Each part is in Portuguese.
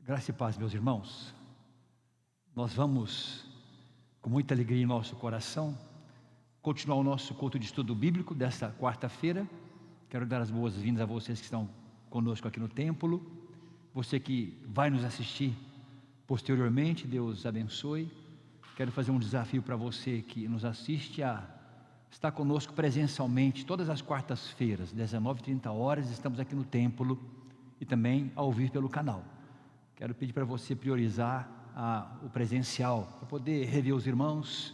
Graça e paz, meus irmãos. Nós vamos, com muita alegria em nosso coração, continuar o nosso culto de estudo bíblico desta quarta-feira. Quero dar as boas-vindas a vocês que estão conosco aqui no templo. Você que vai nos assistir posteriormente, Deus abençoe. Quero fazer um desafio para você que nos assiste a estar conosco presencialmente todas as quartas-feiras, 19h30, estamos aqui no templo e também ao vivo pelo canal. Quero pedir para você priorizar o presencial, para poder rever os irmãos,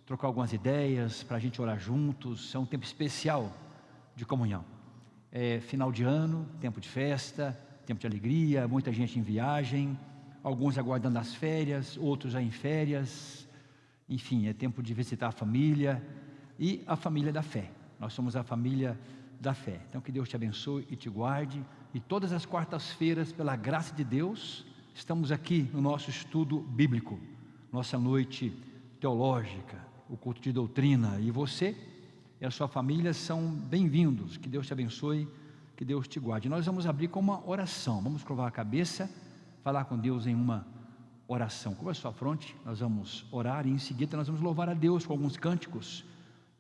trocar algumas ideias, para a gente orar juntos. É um tempo especial de comunhão. É final de ano, tempo de festa, tempo de alegria, muita gente em viagem, alguns aguardando as férias, outros já em férias. Enfim, é tempo de visitar a família e a família da fé. Nós somos a família da fé. Então que Deus te abençoe e te guarde. E todas as quartas-feiras, pela graça de Deus, estamos aqui no nosso estudo bíblico, nossa noite teológica, o culto de doutrina. E você e a sua família são bem-vindos. Que Deus te abençoe, que Deus te guarde. Nós vamos abrir com uma oração. Vamos curvar a cabeça, falar com Deus em uma oração. Curva a sua fronte, nós vamos orar e em seguida nós vamos louvar a Deus com alguns cânticos.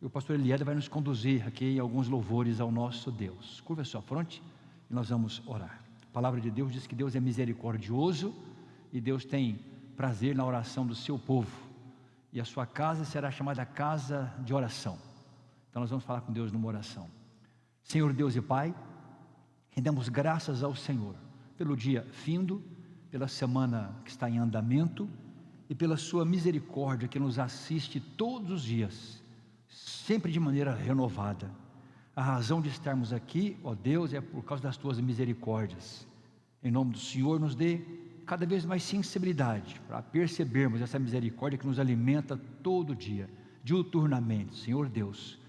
E o pastor Eliéder vai nos conduzir aqui em alguns louvores ao nosso Deus. Curva a sua fronte e nós vamos orar. A palavra de Deus diz que Deus é misericordioso e Deus tem prazer na oração do seu povo. E a sua casa será chamada casa de oração. Então nós vamos falar com Deus numa oração. Senhor Deus e Pai, rendemos graças ao Senhor pelo dia findo, pela semana que está em andamento e pela sua misericórdia que nos assiste todos os dias, sempre de maneira renovada. A razão de estarmos aqui, ó Deus, é por causa das tuas misericórdias. Em nome do Senhor, nos dê cada vez mais sensibilidade para percebermos essa misericórdia que nos alimenta todo dia, diuturnamente. Senhor Deus,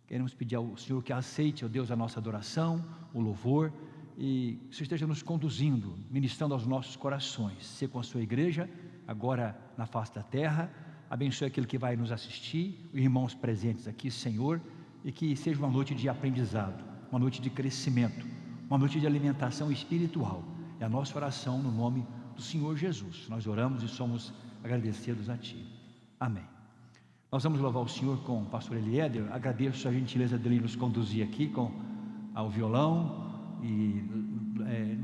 queremos pedir ao Senhor que aceite, ó Deus, a nossa adoração, o louvor, e que o Senhor esteja nos conduzindo, ministrando aos nossos corações. Ser com a sua igreja, agora na face da terra. Abençoe aquele que vai nos assistir, os irmãos presentes aqui, Senhor, e que seja uma noite de aprendizado, uma noite de crescimento, uma noite de alimentação espiritual. É a nossa oração no nome do Senhor Jesus. Nós oramos e somos agradecidos a Ti. Amém. Nós vamos louvar o Senhor com o pastor Eliéder. Agradeço a gentileza dele nos conduzir aqui com o violão e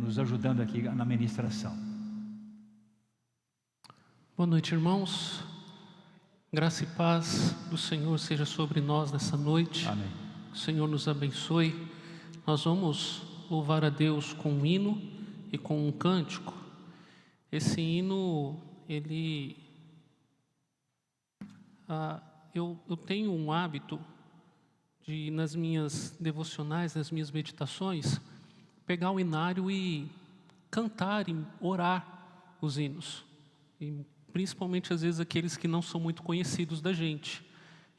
nos ajudando aqui na ministração. Boa noite, irmãos. Graça e paz do Senhor seja sobre nós nessa noite. Amém. O Senhor nos abençoe. Nós vamos louvar a Deus com um hino e com um cântico. Esse hino, eu tenho um hábito de, nas minhas devocionais, nas minhas meditações, pegar o hinário e cantar e orar os hinos. E principalmente às vezes aqueles que não são muito conhecidos da gente.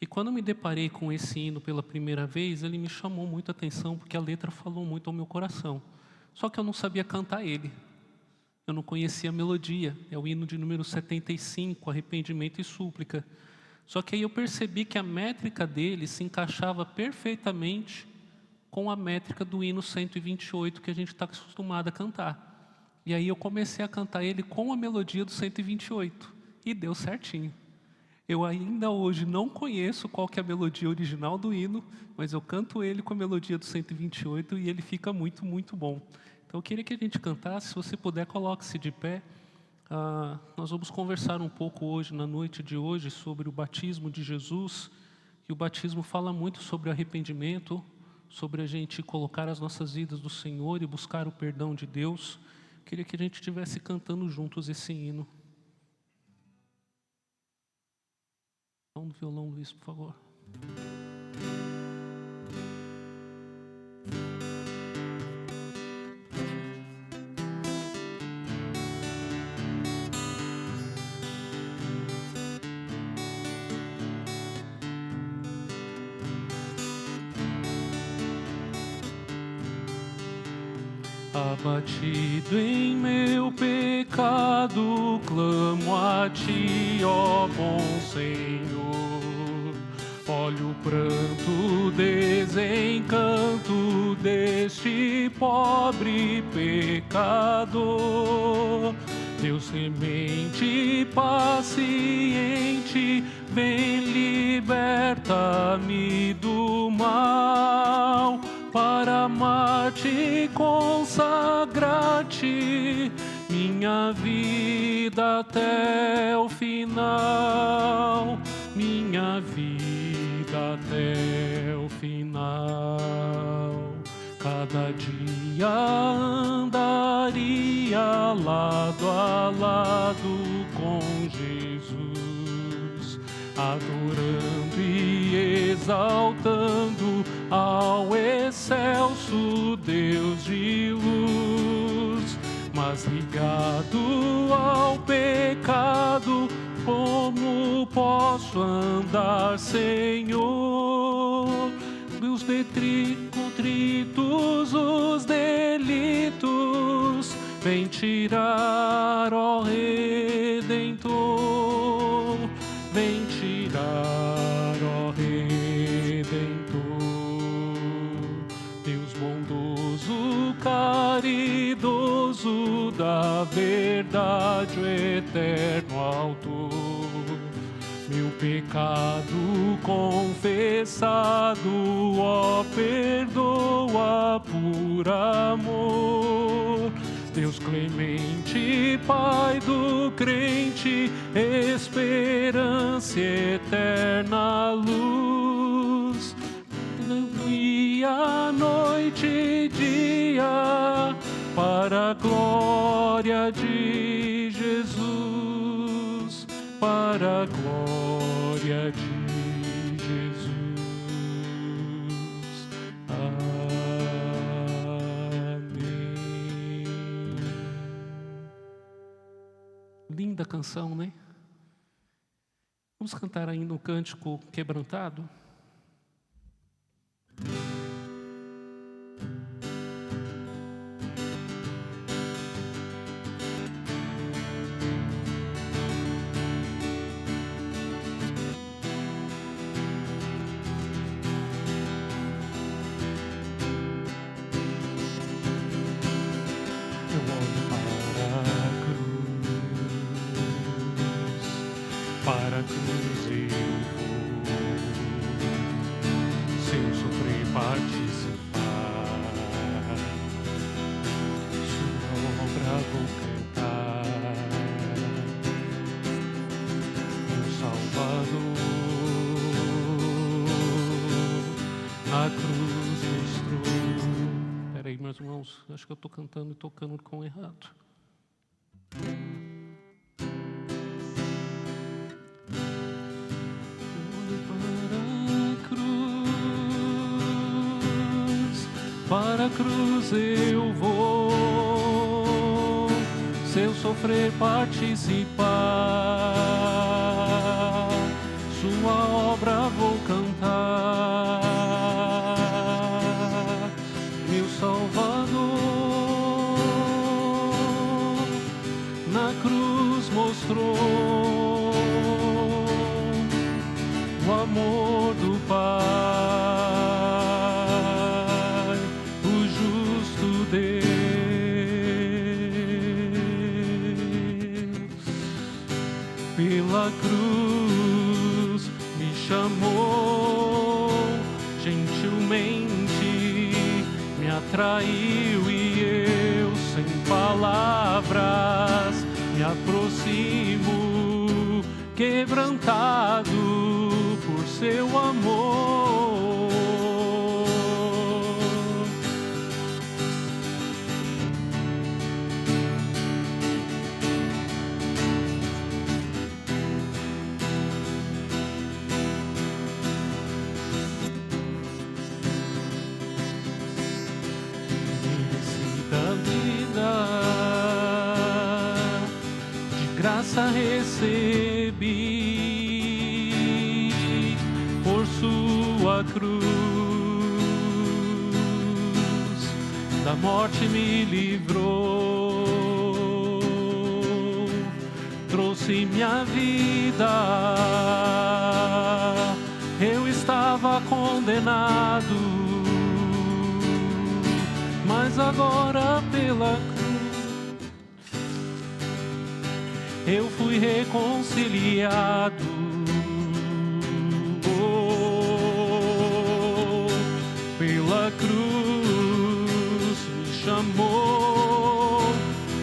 E quando me deparei com esse hino pela primeira vez, ele me chamou muito a atenção, porque a letra falou muito ao meu coração. Só que eu não sabia cantar ele. Eu não conhecia a melodia. É o hino de número 75, Arrependimento e Súplica. Só que aí eu percebi que a métrica dele se encaixava perfeitamente com a métrica do hino 128 que a gente está acostumado a cantar. E aí eu comecei a cantar ele com a melodia do 128 e deu certinho. Eu ainda hoje não conheço qual que é a melodia original do hino, mas eu canto ele com a melodia do 128 e ele fica muito, muito bom. Então eu queria que a gente cantasse. Se você puder, coloque-se de pé. Nós vamos conversar um pouco hoje, na noite de hoje, sobre o batismo de Jesus. E o batismo fala muito sobre arrependimento, sobre a gente colocar as nossas vidas do Senhor e buscar o perdão de Deus. Queria que a gente estivesse cantando juntos esse hino. Vamos no violão, Luiz, por favor. Abatido em meu pecado, clamo a Ti, ó bom Senhor. Ó olho o pranto, desencanto deste pobre pecador. Deus clemente, paciente, vem liberta-me do mal, para amar-te e consagrar-te minha vida até o final, minha vida até o final. Cada dia andaria lado a lado com Jesus, adorando e exaltando ao excelso Deus de luz. Mas ligado ao pecado, como posso andar, Senhor? Os contritos, os delitos, vem tirar, ó Redentor, vem tirar, ó Redentor. Deus bondoso, caridoso, da verdade o eterno autor, meu pecado confessado, ó, perdoa por amor. Deus clemente, Pai do crente, esperança e eterna luz. Dia, noite e dia, para a glória de Jesus, para a glória de Jesus. Amém. Linda canção, né? Vamos cantar ainda um cântico quebrantado? Para a cruz eu vou, se eu sofrer participar, sua obra vou cantar, meu Salvador, na cruz mostrou. Peraí, meus irmãos, acho que eu estou cantando e tocando com errado. Para a cruz eu vou, se eu sofrer participar, sua obra vou cantar, meu Salvador, na cruz mostrou o amor do Pai. Pela cruz me chamou, gentilmente me atraiu e eu, sem palavras, me aproximo, quebrantado por seu amor. Graça recebi por sua cruz, da morte me livrou, trouxe minha vida, eu estava condenado, mas agora pela cruz eu fui reconciliado. Pela cruz me chamou,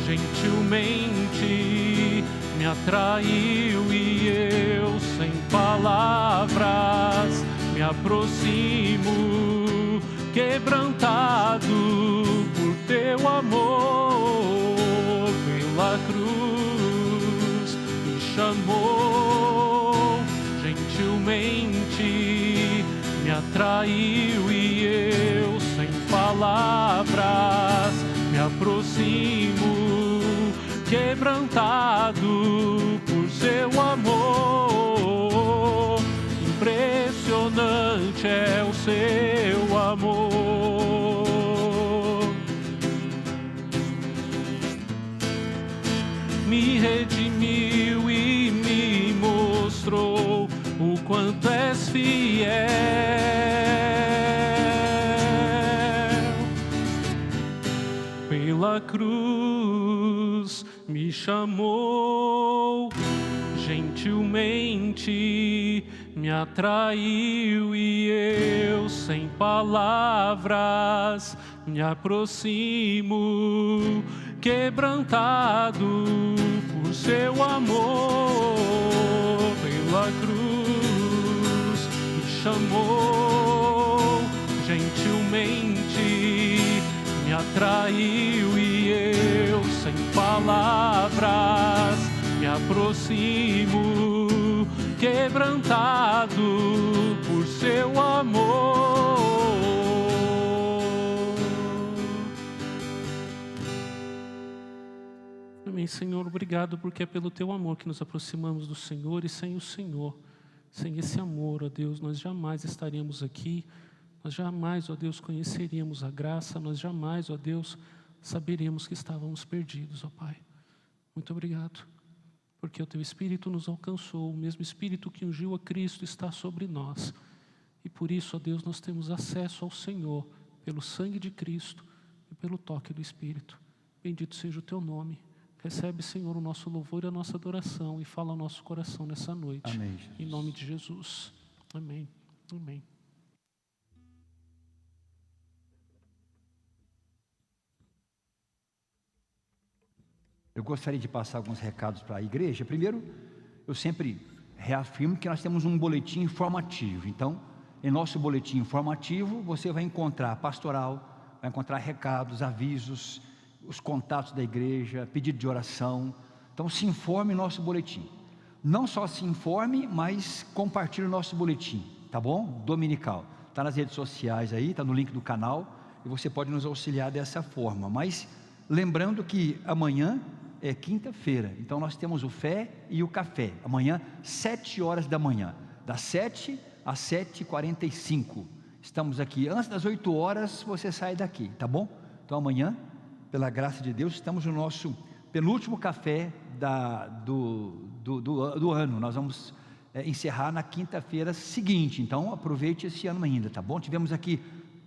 gentilmente me atraiu, e eu sem palavras me aproximo, quebrantado por teu amor. Pela cruz me chamou, gentilmente me atraiu, e eu sem palavras me aproximo, quebrantado por seu amor. Impressionante é o seu amor. Me redimiu e me mostrou o quanto és fiel. Pela cruz me chamou, gentilmente me atraiu, e eu sem palavras me aproximo, quebrantado por seu amor. Pela cruz me chamou, gentilmente me atraiu, e eu sem palavras me aproximo, quebrantado por seu amor. Amém, Senhor, obrigado, porque é pelo teu amor que nos aproximamos do Senhor, e sem o Senhor, sem esse amor, ó Deus, nós jamais estaríamos aqui, nós jamais, ó Deus, conheceríamos a graça, nós jamais, ó Deus, saberíamos que estávamos perdidos, ó Pai. Muito obrigado, porque o teu Espírito nos alcançou, o mesmo Espírito que ungiu a Cristo está sobre nós, e por isso, ó Deus, nós temos acesso ao Senhor, pelo sangue de Cristo e pelo toque do Espírito. Bendito seja o teu nome. Recebe, Senhor, o nosso louvor e a nossa adoração, e fala ao nosso coração nessa noite. Amém, Jesus. Em nome de Jesus. Amém. Amém. Eu gostaria de passar alguns recados para a igreja. Primeiro, eu sempre reafirmo que nós temos um boletim informativo. Então, em nosso boletim informativo, você vai encontrar pastoral, vai encontrar recados, avisos, os contatos da igreja, pedido de oração. Então, se informe no nosso boletim. Não só se informe, mas compartilhe o nosso boletim, tá bom? Dominical. Está nas redes sociais aí, está no link do canal, e você pode nos auxiliar dessa forma. Mas, lembrando que amanhã é quinta-feira, então nós temos o Fé e o Café, amanhã 7 horas da manhã, das 7 às 7h45, estamos aqui, antes das 8 horas você sai daqui, tá bom? Então amanhã, pela graça de Deus, estamos no nosso penúltimo café do ano, nós vamos encerrar na quinta-feira seguinte, então aproveite esse ano ainda, tá bom? Tivemos aqui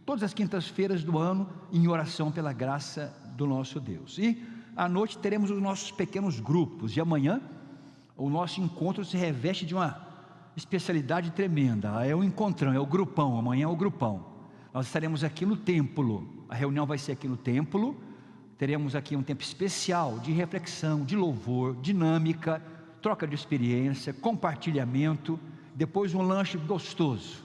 todas as quintas-feiras do ano em oração pela graça do nosso Deus, e à noite teremos os nossos pequenos grupos, e amanhã o nosso encontro se reveste de uma especialidade tremenda, é o encontrão, é o grupão, amanhã é o grupão, nós estaremos aqui no templo, a reunião vai ser aqui no templo, teremos aqui um tempo especial de reflexão, de louvor, dinâmica, troca de experiência, compartilhamento, depois um lanche gostoso,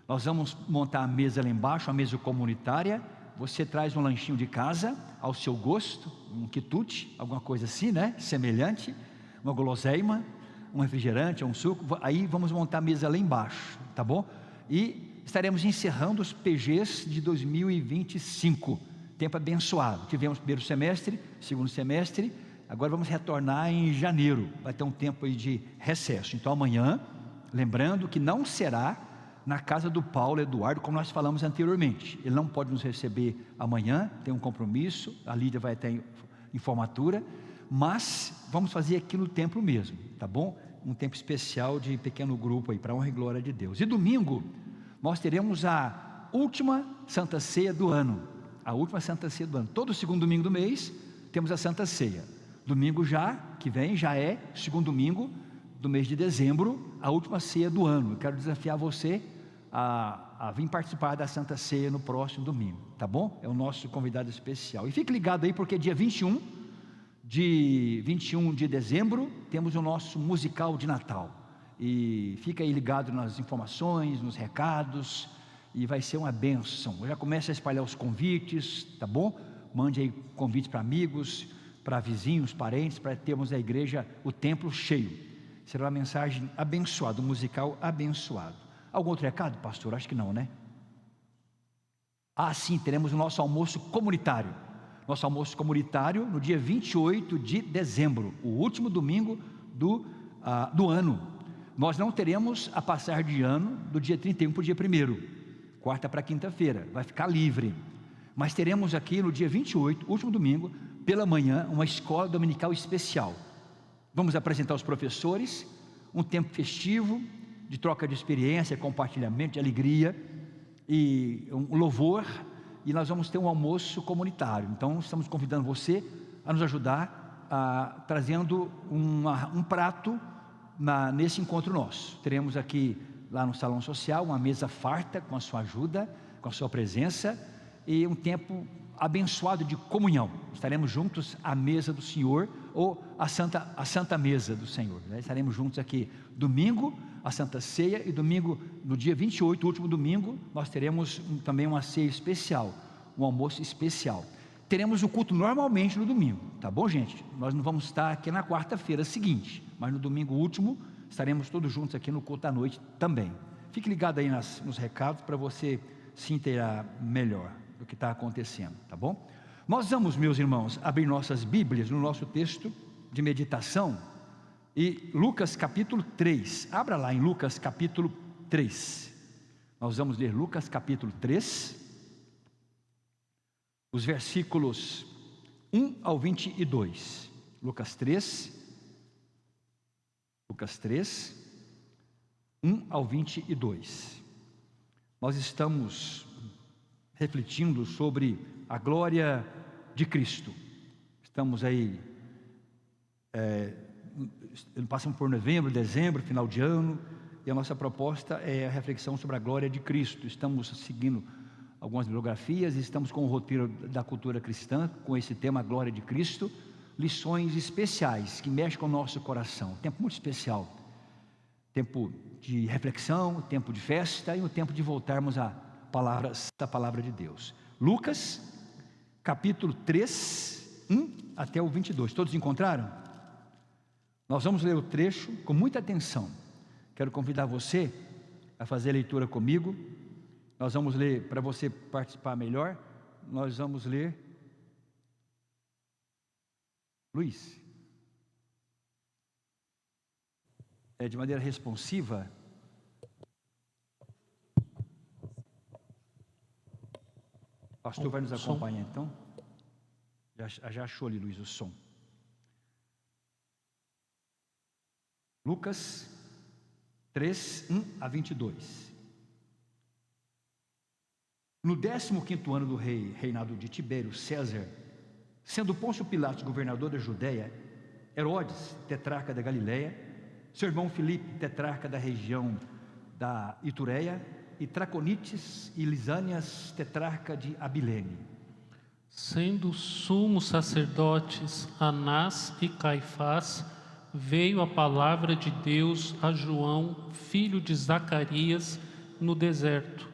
nós vamos montar a mesa lá embaixo, a mesa comunitária, você traz um lanchinho de casa, ao seu gosto, um quitute, alguma coisa assim, né? Semelhante, uma guloseima, um refrigerante, um suco, aí vamos montar a mesa lá embaixo, tá bom? E estaremos encerrando os PGs de 2025, tempo abençoado, tivemos primeiro semestre, segundo semestre, agora vamos retornar em janeiro, vai ter um tempo aí de recesso, então amanhã, lembrando que não será na casa do Paulo Eduardo, como nós falamos anteriormente, ele não pode nos receber amanhã, tem um compromisso, a Lídia vai ter em formatura, mas vamos fazer aqui no templo mesmo, tá bom? Um tempo especial de pequeno grupo aí, para honra e glória de Deus. E domingo, nós teremos a última Santa Ceia do ano. A última Santa Ceia do ano. Todo segundo domingo do mês temos a Santa Ceia. Domingo que vem, já é segundo domingo do mês de dezembro, a última ceia do ano. Eu quero desafiar você a vir participar da Santa Ceia no próximo domingo, tá bom? É o nosso convidado especial. E fique ligado aí, porque dia 21 de dezembro temos o nosso musical de Natal. E fica aí ligado nas informações, nos recados, e vai ser uma bênção. Já começa a espalhar os convites, tá bom? Mande aí convites para amigos, para vizinhos, parentes, para termos a igreja, o templo cheio. Será uma mensagem abençoada, um musical abençoado. Algum outro recado, pastor? Acho que não, né? Sim, teremos o nosso almoço comunitário. Nosso almoço comunitário no dia 28 de dezembro, o último domingo do ano. Nós não teremos a passagem de ano do dia 31 para o dia 1º, quarta para quinta-feira, vai ficar livre. Mas teremos aqui no dia 28, último domingo, pela manhã, uma escola dominical especial. Vamos apresentar os professores, um tempo festivo, de troca de experiência, compartilhamento, de alegria, e um louvor, e nós vamos ter um almoço comunitário. Então estamos convidando você a nos ajudar, trazendo um prato nesse encontro nosso. Teremos aqui, lá no salão social, uma mesa farta, com a sua ajuda, com a sua presença, e um tempo abençoado de comunhão. Estaremos juntos à mesa do Senhor, ou a santa mesa do Senhor, né? Estaremos juntos aqui domingo, a Santa Ceia, e domingo, no dia 28, último domingo, nós teremos também uma ceia especial, um almoço especial. Teremos o culto normalmente no domingo, tá bom, gente? Nós não vamos estar aqui na quarta-feira seguinte, mas no domingo último estaremos todos juntos aqui no culto à noite também. Fique ligado aí nos recados para você se inteirar melhor do que está acontecendo, tá bom? Nós vamos, meus irmãos, abrir nossas Bíblias no nosso texto de meditação, e Lucas capítulo 3, abra lá em Lucas capítulo 3, nós vamos ler Lucas capítulo 3, os versículos 1 ao 22, Lucas 3, 1 ao 22, nós estamos refletindo sobre a glória de Cristo. Estamos aí, passamos por novembro, dezembro, final de ano, e a nossa proposta é a reflexão sobre a glória de Cristo. Estamos seguindo algumas bibliografias, estamos com o roteiro da cultura cristã, com esse tema, a glória de Cristo, lições especiais que mexem com o nosso coração, tempo muito especial, tempo de reflexão, tempo de festa e o tempo de voltarmos à palavra de Deus. Lucas capítulo 3, 1 até o 22, todos encontraram? Nós vamos ler o trecho com muita atenção. Quero convidar você a fazer a leitura comigo. Nós vamos ler, para você participar melhor, nós vamos ler. Luiz, de maneira responsiva. O pastor vai nos acompanhar então. Já achou ali, Luiz, o som. Lucas 3, 1 a 22. No 15º ano do reinado de Tibério César, sendo Pôncio Pilatos governador da Judéia, Herodes, tetrarca da Galiléia, seu irmão Filipe, tetrarca da região da Itureia, e Traconites e Lisânias, tetrarca de Abilene. Sendo sumos sacerdotes Anás e Caifás, veio a palavra de Deus a João, filho de Zacarias, no deserto.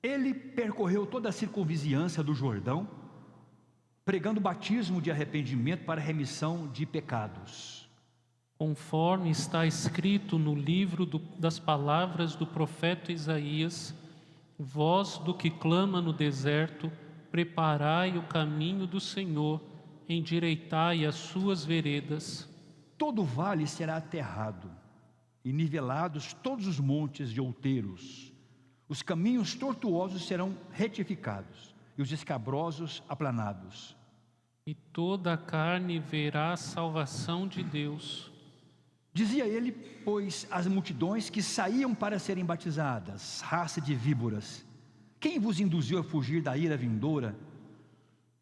Ele percorreu toda a circunvizinhança do Jordão, pregando batismo de arrependimento para remissão de pecados, conforme está escrito no livro das palavras do profeta Isaías: voz do que clama no deserto, preparai o caminho do Senhor, endireitai as suas veredas. Todo vale será aterrado, e nivelados todos os montes de outeiros. Os caminhos tortuosos serão retificados, e os escabrosos aplanados. E toda a carne verá a salvação de Deus. Dizia ele, pois, às multidões que saíam para serem batizadas: raça de víboras, quem vos induziu a fugir da ira vindoura?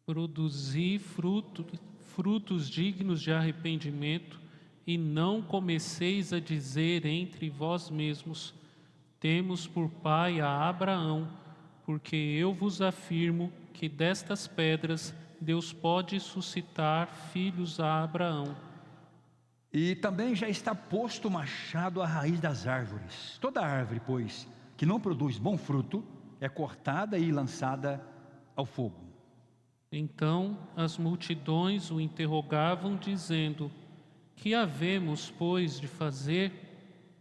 Produzi frutos dignos de arrependimento, e não comeceis a dizer entre vós mesmos: temos por pai a Abraão, porque eu vos afirmo que destas pedras Deus pode suscitar filhos a Abraão. E também já está posto o machado à raiz das árvores. Toda árvore, pois, que não produz bom fruto, é cortada e lançada ao fogo. Então as multidões o interrogavam, dizendo: que havemos, pois, de fazer?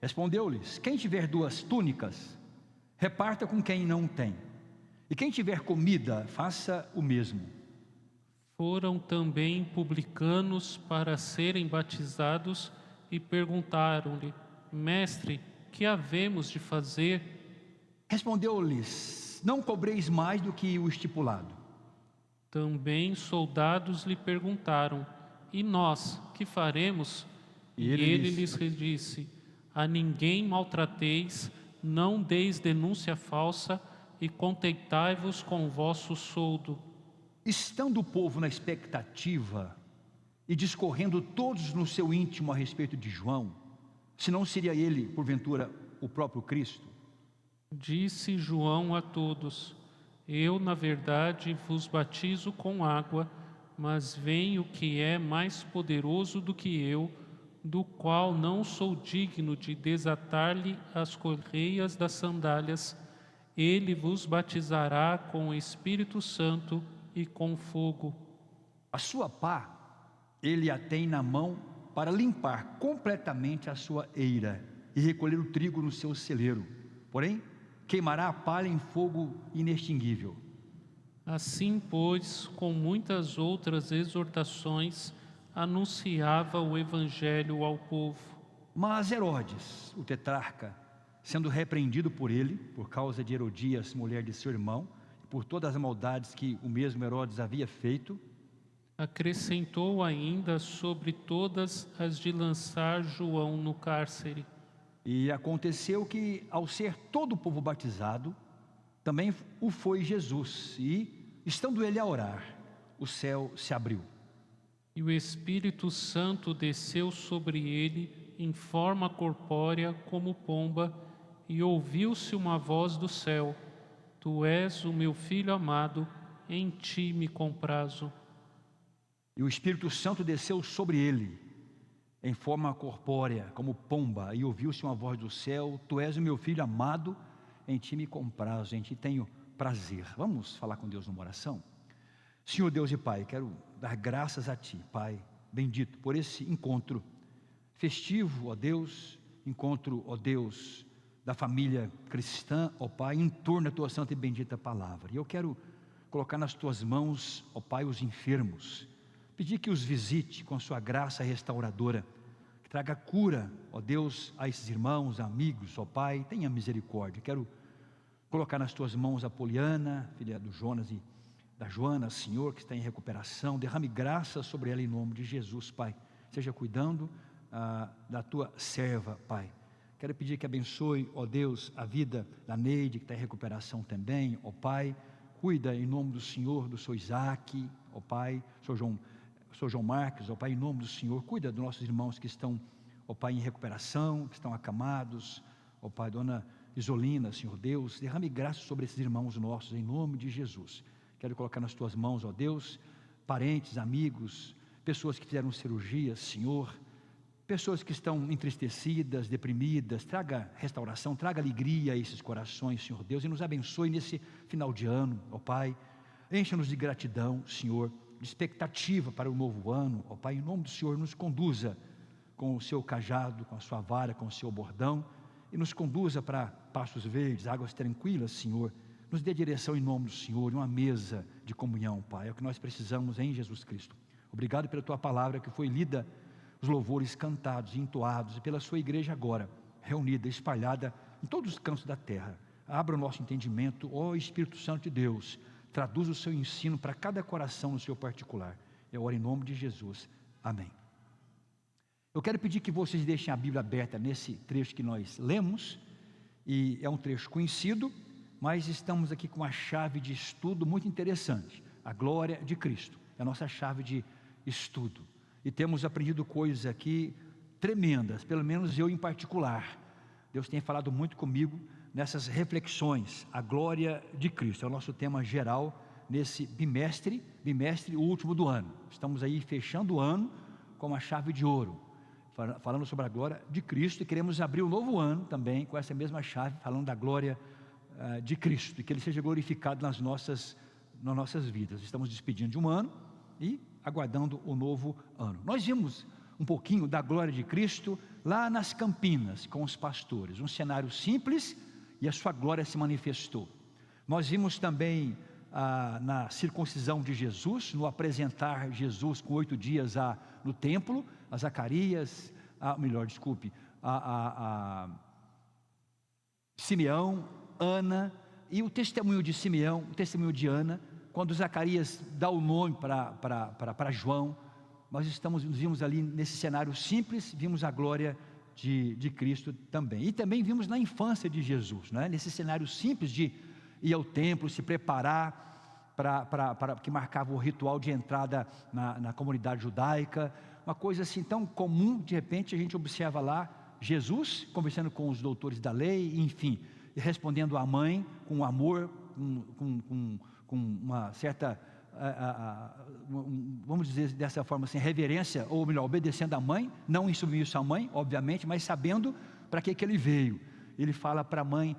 Respondeu-lhes: quem tiver 2 túnicas, reparta com quem não tem. E quem tiver comida, faça o mesmo. Foram também publicanos para serem batizados e perguntaram-lhe: Mestre, que havemos de fazer? Respondeu-lhes: não cobreis mais do que o estipulado. Também soldados lhe perguntaram: E nós, que faremos? E E ele ele lhes lhes disse: A ninguém maltrateis, não deis denúncia falsa e contentai-vos com o vosso soldo. Estando o povo na expectativa e discorrendo todos no seu íntimo a respeito de João, se não seria ele, porventura, o próprio Cristo, Disse João a todos: Eu, na verdade, vos batizo com água, mas vem o que é mais poderoso do que eu, do qual não sou digno de desatar-lhe as correias das sandálias. Ele vos batizará com o Espírito Santo e com fogo. a sua pá ele a tem na mão para limpar completamente a sua eira e recolher o trigo no seu celeiro. Porém, queimará a palha em fogo inextinguível. Assim, pois, com muitas outras exortações, anunciava o Evangelho ao povo. Mas Herodes, o tetrarca, sendo repreendido por ele, por causa de Herodias, mulher de seu irmão, por todas as maldades que o mesmo Herodes havia feito, Acrescentou ainda sobre todas as de lançar João no cárcere. e aconteceu que, ao ser todo o povo batizado, também o foi Jesus, e, estando ele a orar, o céu se abriu. E o Espírito Santo desceu sobre ele em forma corpórea como pomba, e ouviu-se uma voz do céu: Tu és o meu filho amado, em ti me comprazo. E o Espírito Santo desceu sobre ele, em forma corpórea, como pomba, e ouviu-se uma voz do céu: Tu és o meu filho amado, em ti me comprazo, em ti tenho prazer. Vamos falar com Deus numa oração? Senhor Deus e Pai, quero dar graças a Ti, Pai bendito, por esse encontro festivo, ó Deus, encontro, ó Deus, da família cristã, ó Pai, em torno da Tua santa e bendita palavra. E eu quero colocar nas Tuas mãos, ó Pai, os enfermos, pedir que os visite com a Sua graça restauradora, que traga cura, ó Deus, a esses irmãos, amigos, ó Pai, tenha misericórdia. Quero colocar nas Tuas mãos a Poliana, filha do Jonas e da Joana, Senhor, que está em recuperação. Derrame graça sobre ela em nome de Jesus, Pai. Seja cuidando da Tua serva, Pai. Quero pedir que abençoe, ó Deus, a vida da Neide, que está em recuperação também, ó Pai. Cuida em nome do Senhor, do Sr. Isaac, ó Pai, Sr. João Marcos, ó Pai, em nome do Senhor. Cuida dos nossos irmãos que estão, ó Pai, em recuperação, que estão acamados, ó Pai, Dona Isolina, Senhor Deus. Derrame graça sobre esses irmãos nossos, em nome de Jesus. Quero colocar nas Tuas mãos, ó Deus, parentes, amigos, pessoas que fizeram cirurgia, Senhor, pessoas que estão entristecidas, deprimidas. Traga restauração, traga alegria a esses corações, Senhor Deus, e nos abençoe nesse final de ano, ó Pai. Encha-nos de gratidão, Senhor, de expectativa para o novo ano, ó Pai. Em nome do Senhor, nos conduza com o Seu cajado, com a Sua vara, com o Seu bordão, e nos conduza para pastos verdes, águas tranquilas, Senhor. Nos dê direção em nome do Senhor, uma mesa de comunhão, Pai. É o que nós precisamos em Jesus Cristo. Obrigado pela Tua palavra que foi lida, os louvores cantados e entoados, e pela Sua igreja agora, reunida, espalhada em todos os cantos da terra. Abra o nosso entendimento, ó Espírito Santo de Deus. Traduz o Seu ensino para cada coração no seu particular. Eu oro em nome de Jesus. Amém. Eu quero pedir que vocês deixem a Bíblia aberta nesse trecho que nós lemos, e é um trecho conhecido, mas estamos aqui com uma chave de estudo muito interessante. A glória de Cristo é a nossa chave de estudo, e temos aprendido coisas aqui tremendas, pelo menos eu em particular. Deus tem falado muito comigo nessas reflexões. A glória de Cristo é o nosso tema geral nesse bimestre o último do ano. Estamos aí fechando o ano com uma chave de ouro, falando sobre a glória de Cristo, e queremos abrir o novo ano também com essa mesma chave, falando da glória de Cristo, e que Ele seja glorificado nas nossas vidas. Estamos despedindo de um ano e aguardando o novo ano. Nós vimos um pouquinho da glória de Cristo lá nas Campinas com os pastores, um cenário simples, e a sua glória se manifestou. Nós vimos também na circuncisão de Jesus, no apresentar Jesus com 8 dias no templo, a Zacarias, Simeão, Ana, e o testemunho de Simeão, o testemunho de Ana, quando Zacarias dá o nome para João. Nós vimos ali nesse cenário simples, vimos a glória de Cristo também. E também vimos na infância de Jesus, né? Nesse cenário simples de ir ao templo, se preparar, que marcava o ritual de entrada na comunidade judaica. Uma coisa assim tão comum, de repente a gente observa lá Jesus conversando com os doutores da lei, enfim, e respondendo à mãe com amor, com uma certa, vamos dizer dessa forma assim, reverência, ou melhor, obedecendo à mãe, não insubmisso à mãe, obviamente, mas sabendo para que ele veio. Ele fala para a mãe: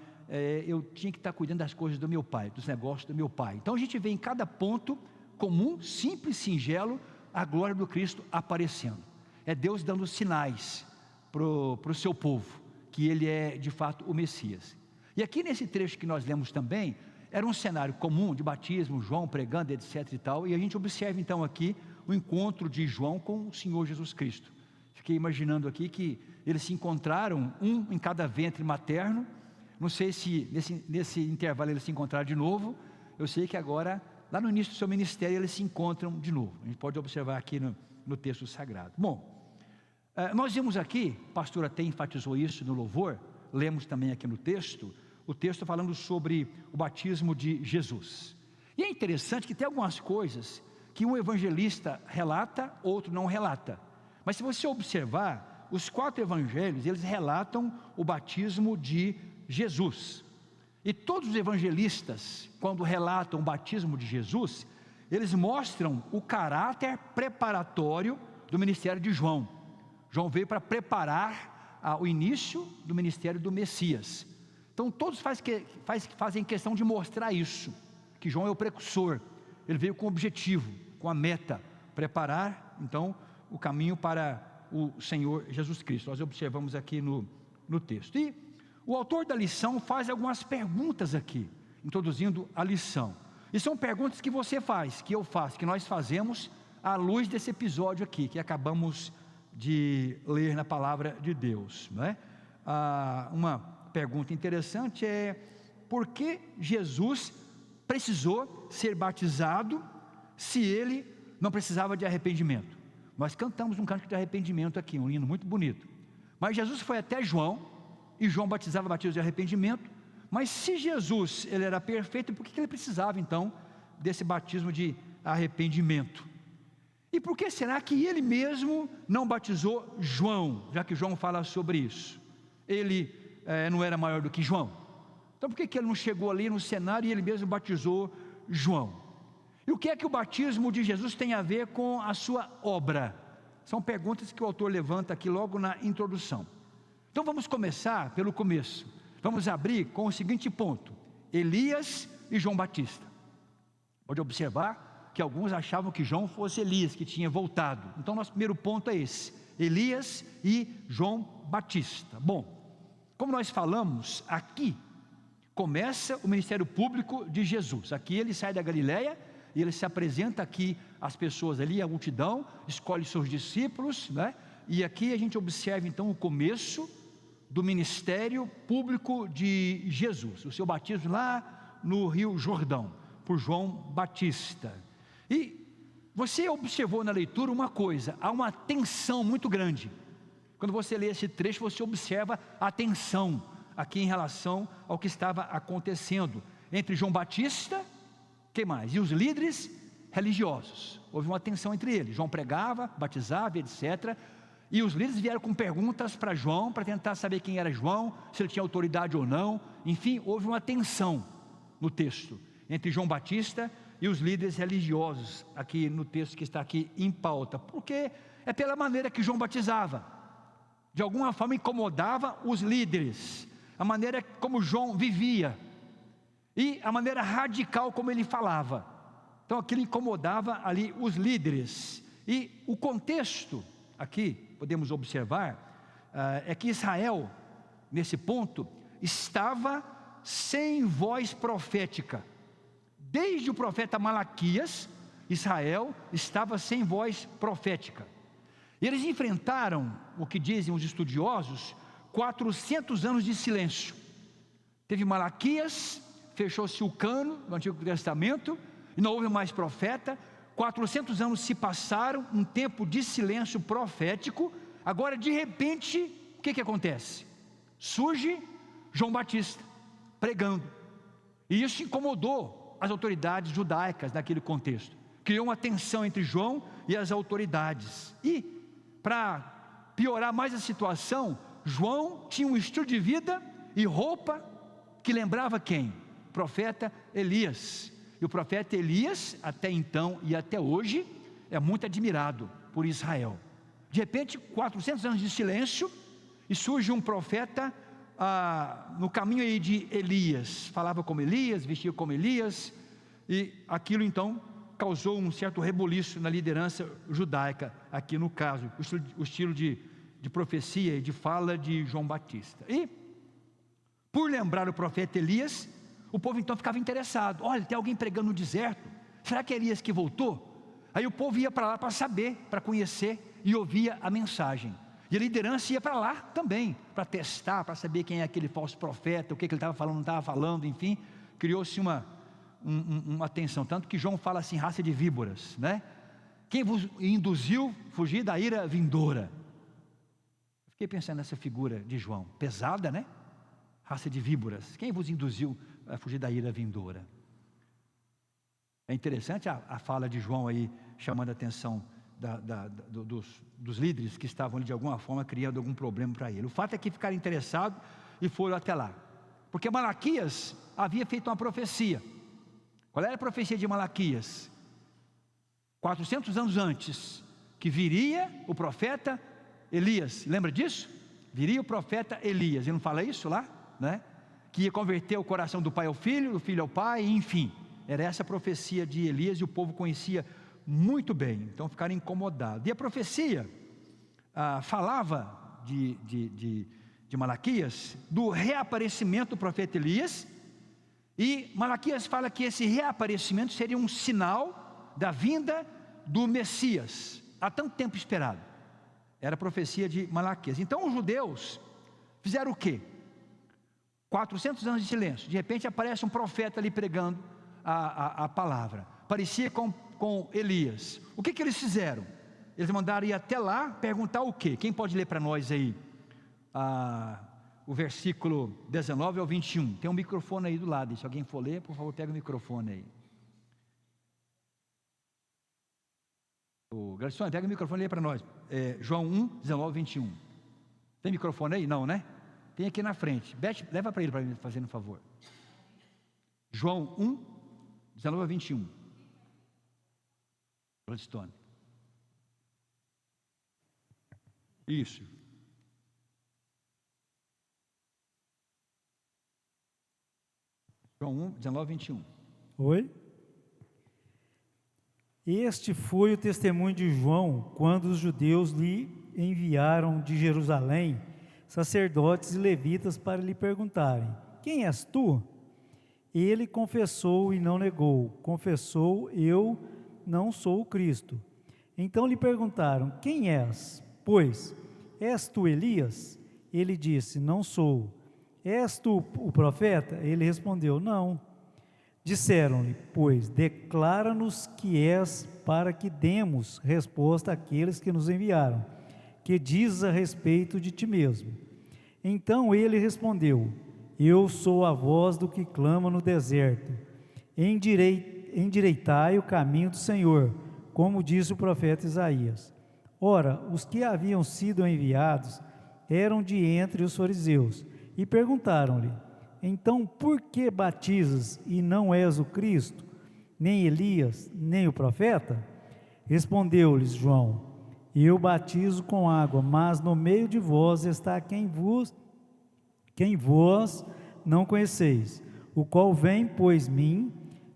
eu tinha que estar cuidando das coisas do meu pai, dos negócios do meu pai. Então a gente vê em cada ponto comum, simples, singelo, a glória do Cristo aparecendo. É Deus dando sinais para o seu povo, que Ele é de fato o Messias. E aqui nesse trecho que nós lemos também, era um cenário comum de batismo, João pregando, etc e tal, e a gente observa então aqui o encontro de João com o Senhor Jesus Cristo. Fiquei imaginando aqui que eles se encontraram, um em cada ventre materno. Não sei se nesse intervalo eles se encontraram de novo. Eu sei que agora, lá no início do seu ministério, eles se encontram de novo. A gente pode observar aqui no texto sagrado. Bom, nós vimos aqui, a pastora até enfatizou isso no louvor, lemos também aqui no texto, o texto falando sobre o batismo de Jesus. E é interessante que tem algumas coisas que um evangelista relata, outro não relata. Mas se você observar, os 4 evangelhos, eles relatam o batismo de Jesus. E todos os evangelistas, quando relatam o batismo de Jesus, eles mostram o caráter preparatório do ministério de João. João veio para preparar o início do ministério do Messias. Então todos fazem questão de mostrar isso, que João é o precursor. Ele veio com o objetivo, com a meta, preparar então o caminho para o Senhor Jesus Cristo. Nós observamos aqui no texto. E o autor da lição faz algumas perguntas aqui, introduzindo a lição. E são perguntas que você faz, que eu faço, que nós fazemos à luz desse episódio aqui, que acabamos de ler na palavra de Deus, não é? Uma pergunta interessante é: por que Jesus precisou ser batizado se ele não precisava de arrependimento? Nós cantamos um cântico de arrependimento aqui, um hino muito bonito. Mas Jesus foi até João, e João batizava batismo de arrependimento. Mas se Jesus ele era perfeito, por que ele precisava então desse batismo de arrependimento? E por que será que ele mesmo não batizou João, já que João fala sobre isso? Ele não era maior do que João. Então por que ele não chegou ali no cenário e ele mesmo batizou João? E o que é que o batismo de Jesus tem a ver com a sua obra? São perguntas que o autor levanta aqui logo na introdução. Então vamos começar pelo começo. Vamos abrir com o seguinte ponto: Elias e João Batista. Pode observar que alguns achavam que João fosse Elias, que tinha voltado. Então nosso primeiro ponto é esse: Elias e João Batista. Bom, como nós falamos, aqui começa o ministério público de Jesus. Aqui ele sai da Galileia e ele se apresenta aqui às pessoas ali, a multidão, escolhe seus discípulos, né? E aqui a gente observa então o começo do ministério público de Jesus, o seu batismo lá no Rio Jordão, por João Batista. E você observou na leitura uma coisa: há uma tensão muito grande Quando você lê esse trecho, você observa a tensão aqui em relação ao que estava acontecendo entre João Batista, quem mais? E os líderes religiosos. Houve uma tensão entre eles. João pregava, batizava, etc. E os líderes vieram com perguntas para João, para tentar saber quem era João, se ele tinha autoridade ou não. Enfim, houve uma tensão no texto entre João Batista e os líderes religiosos, aqui no texto que está aqui em pauta, porque é pela maneira que João batizava, de alguma forma incomodava os líderes, a maneira como João vivia, e a maneira radical como ele falava. Então aquilo incomodava ali os líderes, e o contexto aqui, podemos observar, é que Israel, nesse ponto, estava sem voz profética. Desde o profeta Malaquias, Israel estava sem voz profética. E eles enfrentaram, o que dizem os estudiosos, 400 anos de silêncio. Teve Malaquias, fechou-se o cano do Antigo Testamento, e não houve mais profeta. 400 anos se passaram, um tempo de silêncio profético. Agora, de repente, o que acontece? Surge João Batista, pregando. E isso incomodou as autoridades judaicas naquele contexto. Criou uma tensão entre João e as autoridades. E, para piorar mais a situação, João tinha um estilo de vida e roupa que lembrava quem? O profeta Elias. E o profeta Elias, até então e até hoje, é muito admirado por Israel. De repente, 400 anos de silêncio, e surge um profeta no caminho aí de Elias. Falava como Elias, vestia como Elias, e aquilo então causou um certo rebuliço na liderança judaica, aqui no caso, o estilo de profecia e de fala de João Batista. E, por lembrar o profeta Elias, o povo então ficava interessado. Olha, tem alguém pregando no deserto, será que é Elias que voltou? Aí o povo ia para lá para saber, para conhecer, e ouvia a mensagem. E a liderança ia para lá também, para testar, para saber quem é aquele falso profeta, o que ele estava falando, não estava falando, enfim. Criou-se uma tensão, tanto que João fala assim, raça de víboras, né? Quem vos induziu a fugir da ira vindoura? Fiquei pensando nessa figura de João, pesada, né? Raça de víboras, quem vos induziu a fugir da ira vindoura? É interessante a fala de João aí, chamando a atenção dos líderes que estavam ali de alguma forma criando algum problema para ele. O fato é que ficaram interessados e foram até lá, porque Malaquias havia feito uma profecia. Qual era a profecia de Malaquias? 400 anos antes, que viria o profeta Elias. Lembra disso? Viria o profeta Elias, ele não fala isso lá, né? Que ia converter o coração do pai ao filho, do filho ao pai, enfim. Era essa a profecia de Elias, e o povo conhecia muito bem, então ficaram incomodados. E a profecia falava de Malaquias, do reaparecimento do profeta Elias, e Malaquias fala que esse reaparecimento seria um sinal da vinda do Messias, há tanto tempo esperado. Era a profecia de Malaquias. Então os judeus fizeram o quê? 400 anos de silêncio, de repente aparece um profeta ali pregando a palavra, parecia com Elias. O que eles fizeram? Eles mandaram ir até lá perguntar o quê? Quem pode ler para nós aí o versículo 19 ao 21? Tem um microfone aí do lado, se alguém for ler, por favor, pega o microfone aí. Garçom, pega o microfone e lê para nós. João 1, 19 ao 21. Tem microfone aí? Não, né? Tem aqui na frente. Beth, leva para ele, fazendo um favor. João 1, 19 a 21. Gladstone. Isso. João 1, 19 a 21. Oi? Este foi o testemunho de João, quando os judeus lhe enviaram de Jerusalém sacerdotes e levitas para lhe perguntarem: quem és tu? Ele confessou e não negou. Confessou: eu não sou o Cristo. Então lhe perguntaram: quem és? Pois, és tu Elias? Ele disse: não sou. És tu o profeta? Ele respondeu: não. Disseram-lhe: pois, declara-nos que és, para que demos resposta àqueles que nos enviaram. que dizes a respeito de ti mesmo? Então ele respondeu: eu sou a voz do que clama no deserto. Endireitai o caminho do Senhor, como disse o profeta Isaías. Ora, os que haviam sido enviados eram de entre os fariseus, e perguntaram-lhe: então por que batizas e não és o Cristo, nem Elias, nem o profeta? Respondeu-lhes João: eu batizo com água, mas no meio de vós está quem vós não conheceis, o qual vem após mim,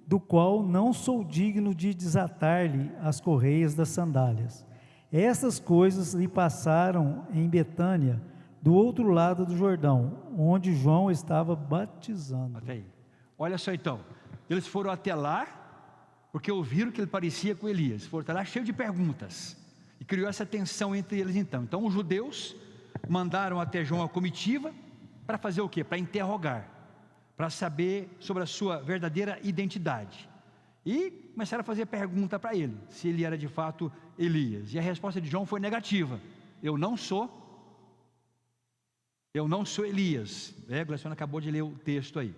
do qual não sou digno de desatar-lhe as correias das sandálias. Essas coisas lhe passaram em Betânia, do outro lado do Jordão, onde João estava batizando. Até aí. Olha só então, eles foram até lá, porque ouviram que ele parecia com Elias, foram até lá cheio de perguntas, e criou essa tensão entre eles então. Então os judeus mandaram até João a comitiva, para fazer o quê? Para interrogar, para saber sobre a sua verdadeira identidade. E começaram a fazer pergunta para ele, se ele era de fato Elias. E a resposta de João foi negativa: eu não sou Elias. O Glaciano acabou de ler o texto aí.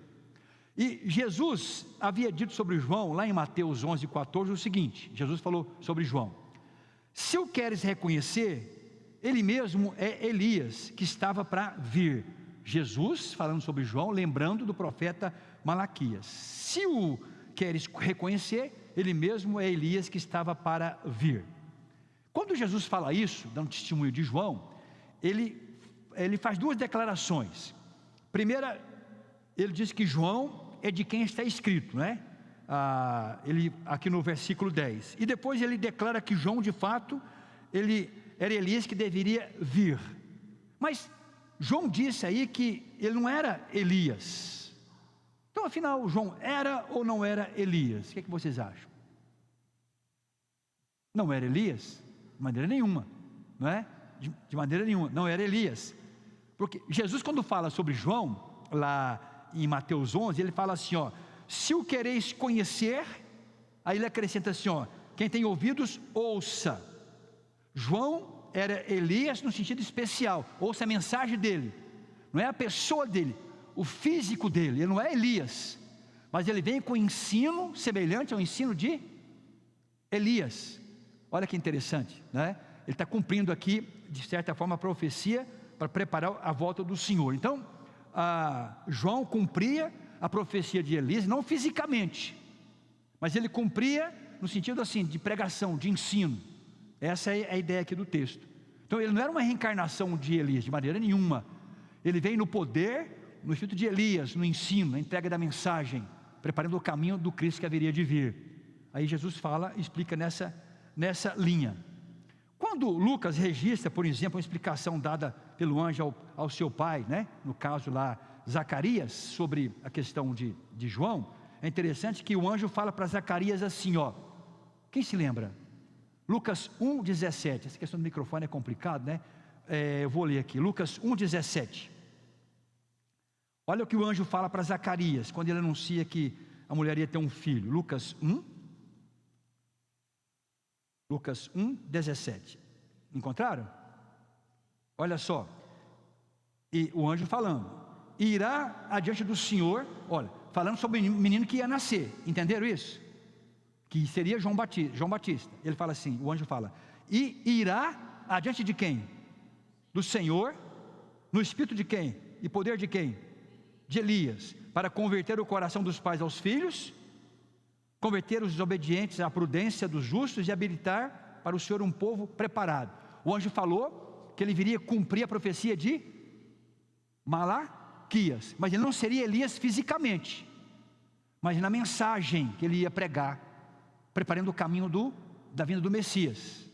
E Jesus havia dito sobre João, lá em Mateus 11:14, o seguinte: Jesus falou sobre João: se o queres reconhecer, ele mesmo é Elias, que estava para vir. Jesus falando sobre João, lembrando do profeta Malaquias. Se o queres reconhecer, ele mesmo é Elias que estava para vir. Quando Jesus fala isso, dando testemunho de João, ele faz duas declarações. Primeira, ele diz que João é de quem está escrito, né? Ele, aqui no versículo 10. E depois ele declara que João, de fato, ele era Elias que deveria vir. Mas João disse aí que ele não era Elias. Então, afinal, João era ou não era Elias? O que é que vocês acham? Não era Elias? De maneira nenhuma, não é? De maneira nenhuma, não era Elias. Porque Jesus, quando fala sobre João, lá em Mateus 11, ele fala assim, ó: se o quereis conhecer, aí ele acrescenta assim, ó: quem tem ouvidos, ouça. João era Elias no sentido especial, ouça a mensagem dele, não é a pessoa dele, o físico dele. Ele não é Elias, mas ele vem com ensino semelhante ao ensino de Elias. Olha que interessante, né? Ele está cumprindo aqui, de certa forma, a profecia para preparar a volta do Senhor. Então, João cumpria a profecia de Elias, não fisicamente, mas ele cumpria no sentido assim, de pregação, de ensino. Essa é a ideia aqui do texto. Então ele não era uma reencarnação de Elias, de maneira nenhuma. Ele veio no poder, no espírito de Elias, no ensino, na entrega da mensagem, preparando o caminho do Cristo que haveria de vir. Aí Jesus fala, explica nessa linha. Quando Lucas registra, por exemplo, uma explicação dada pelo anjo ao seu pai, né? No caso lá, Zacarias, sobre a questão de João, é interessante que o anjo fala para Zacarias assim, ó. Quem se lembra? Lucas 1:17, essa questão do microfone é complicado, né? Eu vou ler aqui, Lucas 1:17. Olha o que o anjo fala para Zacarias, quando ele anuncia que a mulher ia ter um filho. Lucas 1:17. Encontraram? Olha só. E o anjo falando: irá adiante do Senhor, olha, falando sobre o menino que ia nascer. Entenderam isso? Que seria João Batista. Ele fala assim, o anjo fala: e irá adiante de quem? Do Senhor, no espírito de quem? E poder de quem? De Elias, para converter o coração dos pais aos filhos, converter os desobedientes à prudência dos justos e habilitar para o Senhor um povo preparado. O anjo falou que ele viria cumprir a profecia de Malaquias, mas ele não seria Elias fisicamente, mas na mensagem que ele ia pregar, preparando o caminho da vinda do Messias.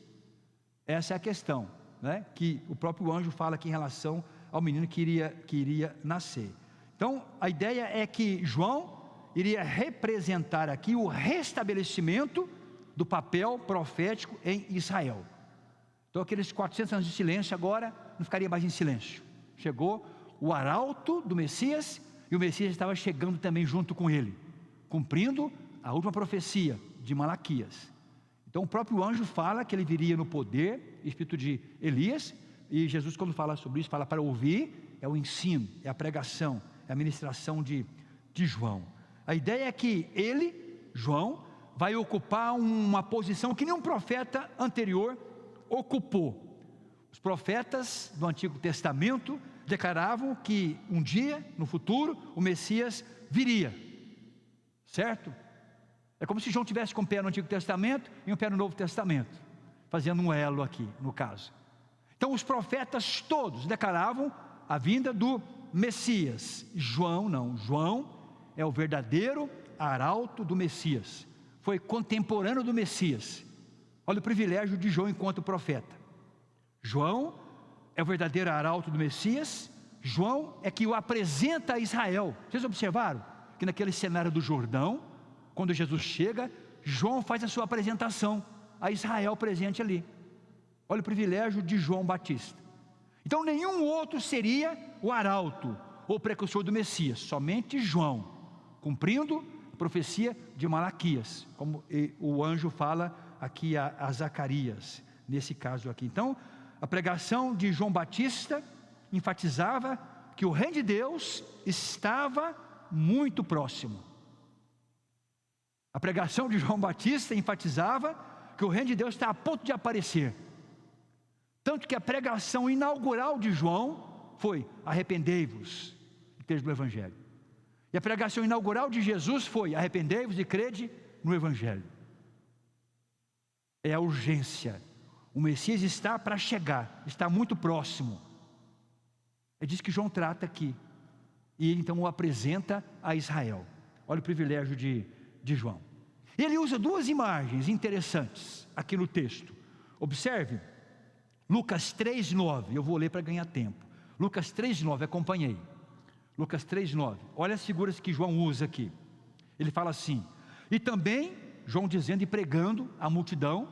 Essa é a questão, né? Que o próprio anjo fala aqui em relação ao menino que iria nascer. Então a ideia é que João iria representar aqui o restabelecimento do papel profético em Israel. Então aqueles 400 anos de silêncio agora não ficaria mais em silêncio. Chegou o arauto do Messias, e o Messias estava chegando também junto com ele, cumprindo a última profecia de Malaquias. Então o próprio anjo fala que ele viria no poder, espírito de Elias, e Jesus, quando fala sobre isso, fala para ouvir, é o ensino, é a pregação, é a ministração de João. A ideia é que ele, João, vai ocupar uma posição que nenhum profeta anterior ocupou. Os profetas do Antigo Testamento declaravam que um dia, no futuro, o Messias viria, certo? É como se João tivesse com um pé no Antigo Testamento e um pé no Novo Testamento, fazendo um elo aqui, no caso. Então os profetas todos declaravam a vinda do Messias. João não, João é o verdadeiro arauto do Messias, foi contemporâneo do Messias. Olha o privilégio de João enquanto profeta. João é o verdadeiro arauto do Messias. João é que o apresenta a Israel. Vocês observaram que naquele cenário do Jordão, quando Jesus chega, João faz a sua apresentação a Israel presente ali. Olha o privilégio de João Batista. Então nenhum outro seria o arauto ou precursor do Messias, somente João, cumprindo a profecia de Malaquias, como o anjo fala aqui a Zacarias, nesse caso aqui. Então a pregação de João Batista enfatizava que o reino de Deus estava muito próximo. A pregação de João Batista enfatizava que o reino de Deus está a ponto de aparecer. Tanto que a pregação inaugural de João foi: arrependei-vos e crede no Evangelho. E a pregação inaugural de Jesus foi: arrependei-vos e crede no Evangelho. É a urgência. O Messias está para chegar, está muito próximo. É disso que João trata aqui. E ele então o apresenta a Israel. Olha o privilégio de João. Ele usa duas imagens interessantes aqui no texto. Observe, Lucas 3:9, eu vou ler para ganhar tempo. Lucas 3:9, acompanhei. Lucas 3:9, olha as figuras que João usa aqui. Ele fala assim: e também, João dizendo e pregando à multidão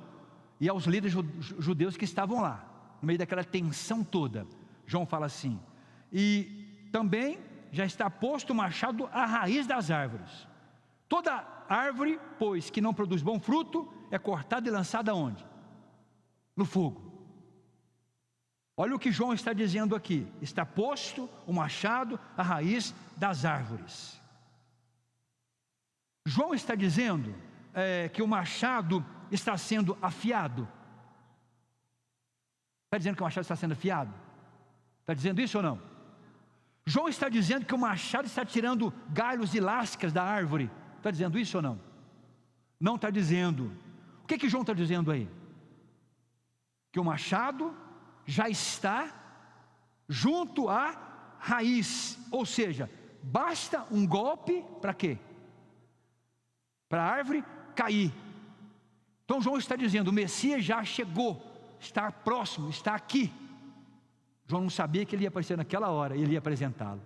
e aos líderes judeus que estavam lá, no meio daquela tensão toda. João fala assim: e também já está posto o machado à raiz das árvores. Toda árvore, pois, que não produz bom fruto, é cortada e lançada aonde? No fogo. Olha o que João está dizendo aqui: está posto o machado à raiz das árvores. João está dizendo que o machado está sendo afiado. Está dizendo que o machado está sendo afiado? Está dizendo isso ou não? João está dizendo que o machado está tirando galhos e lascas da árvore. Está dizendo isso ou não? Não está dizendo. O que João está dizendo aí? Que o machado já está junto à raiz. Ou seja, basta um golpe para quê? Para a árvore cair. Então João está dizendo: o Messias já chegou, está próximo, está aqui. João não sabia que ele ia aparecer naquela hora, ele ia apresentá-lo.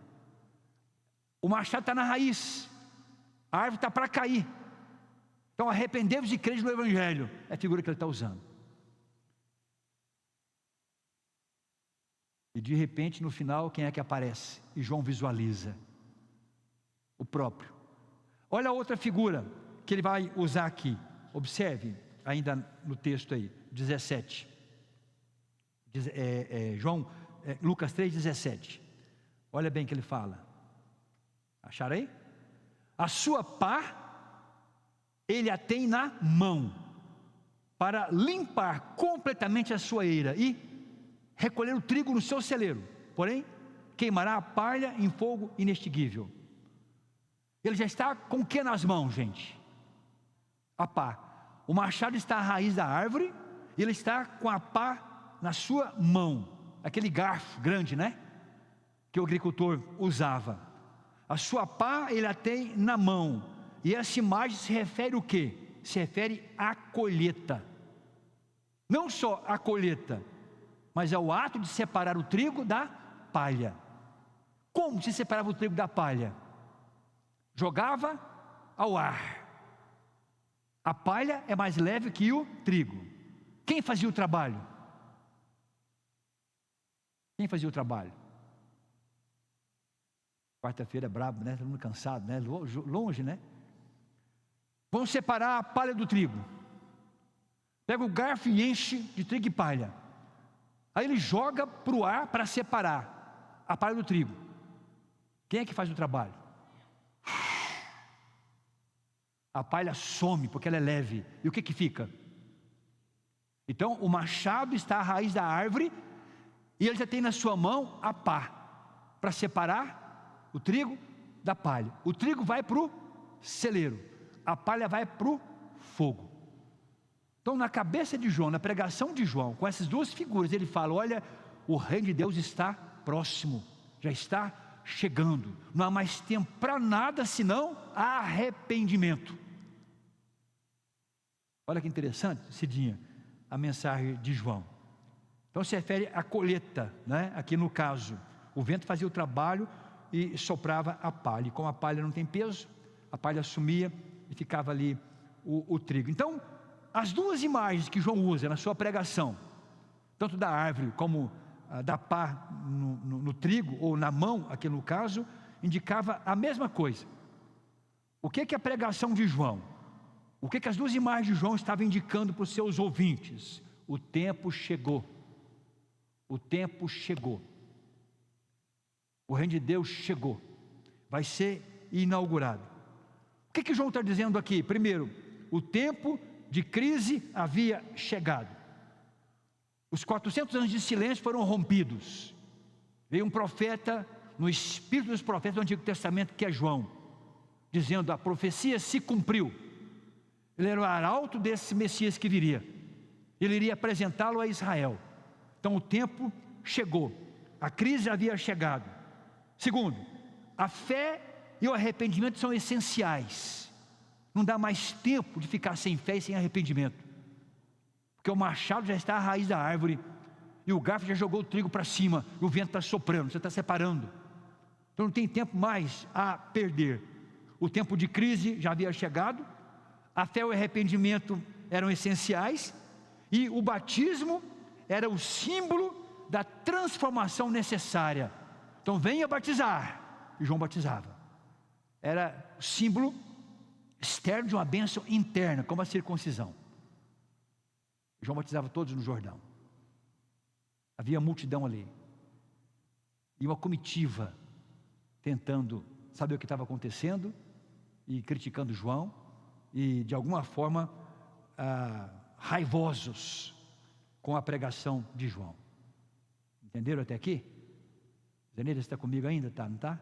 O machado está na raiz, a árvore está para cair. Então arrependei-vos e crede no Evangelho, é a figura que ele está usando. E de repente no final quem é que aparece? E João visualiza o próprio. Olha a outra figura que ele vai usar aqui. Observe ainda no texto aí, 17. Lucas 3:17. Olha bem o que ele fala. Acharam aí? A sua pá ele a tem na mão, para limpar completamente a sua eira e recolher o trigo no seu celeiro, porém queimará a palha em fogo inextinguível. Ele já está com o que nas mãos, gente? A pá. O machado está à raiz da árvore, e ele está com a pá na sua mão, aquele garfo grande, né? Que o agricultor usava. A sua pá ele a tem na mão, e essa imagem se refere o quê? Se refere à colheita. Não só à colheita, mas ao ato de separar o trigo da palha. Como se separava o trigo da palha? Jogava ao ar. A palha é mais leve que o trigo. Quem fazia o trabalho? Quem fazia o trabalho? Quarta-feira é brabo, né? Todo mundo cansado, né? Longe, né? Vamos separar a palha do trigo. pega o garfo e enche de trigo e palha. Aí ele joga para o ar para separar a palha do trigo. Quem é que faz o trabalho? A palha some porque ela é leve. E o que fica? Então o machado está à raiz da árvore e ele já tem na sua mão a pá para separar o trigo da palha. O trigo vai para o celeiro, a palha vai para o fogo. Então na cabeça de João, na pregação de João, com essas duas figuras, ele fala: olha, o reino de Deus está próximo, já está chegando, não há mais tempo para nada senão arrependimento. Olha que interessante, Cidinha, a mensagem de João. Então se refere à colheita, né? Aqui no caso, o vento fazia o trabalho e soprava a palha, e como a palha não tem peso, a palha sumia e ficava ali o trigo. Então as duas imagens que João usa na sua pregação, tanto da árvore como da pá no trigo, ou na mão, aqui no caso, indicava a mesma coisa. O que é a pregação de João? O que as duas imagens de João estavam indicando para os seus ouvintes? O tempo chegou. O tempo chegou. O reino de Deus chegou. Vai ser inaugurado. O que João está dizendo aqui? Primeiro, o tempo de crise havia chegado. Os 400 anos de silêncio foram rompidos. Veio um profeta, no espírito dos profetas do Antigo Testamento, que é João, dizendo: a profecia se cumpriu. Ele era o arauto desse Messias que viria. Ele iria apresentá-lo a Israel. Então o tempo chegou. A crise havia chegado. Segundo, a fé e o arrependimento são essenciais. Não dá mais tempo de ficar sem fé e sem arrependimento. Porque o machado já está à raiz da árvore, e o garfo já jogou o trigo para cima, e o vento está soprando, você está separando. Então não tem tempo mais a perder. O tempo de crise já havia chegado. A fé e o arrependimento eram essenciais, e o batismo era o símbolo da transformação necessária. Então venha batizar, e João batizava. Era o símbolo externo de uma bênção interna, como a circuncisão. João batizava todos no Jordão. Havia multidão ali, e uma comitiva tentando saber o que estava acontecendo e criticando João, e de alguma forma raivosos com a pregação de João. Entenderam até aqui? Zeneida, você está comigo ainda? Tá, não está?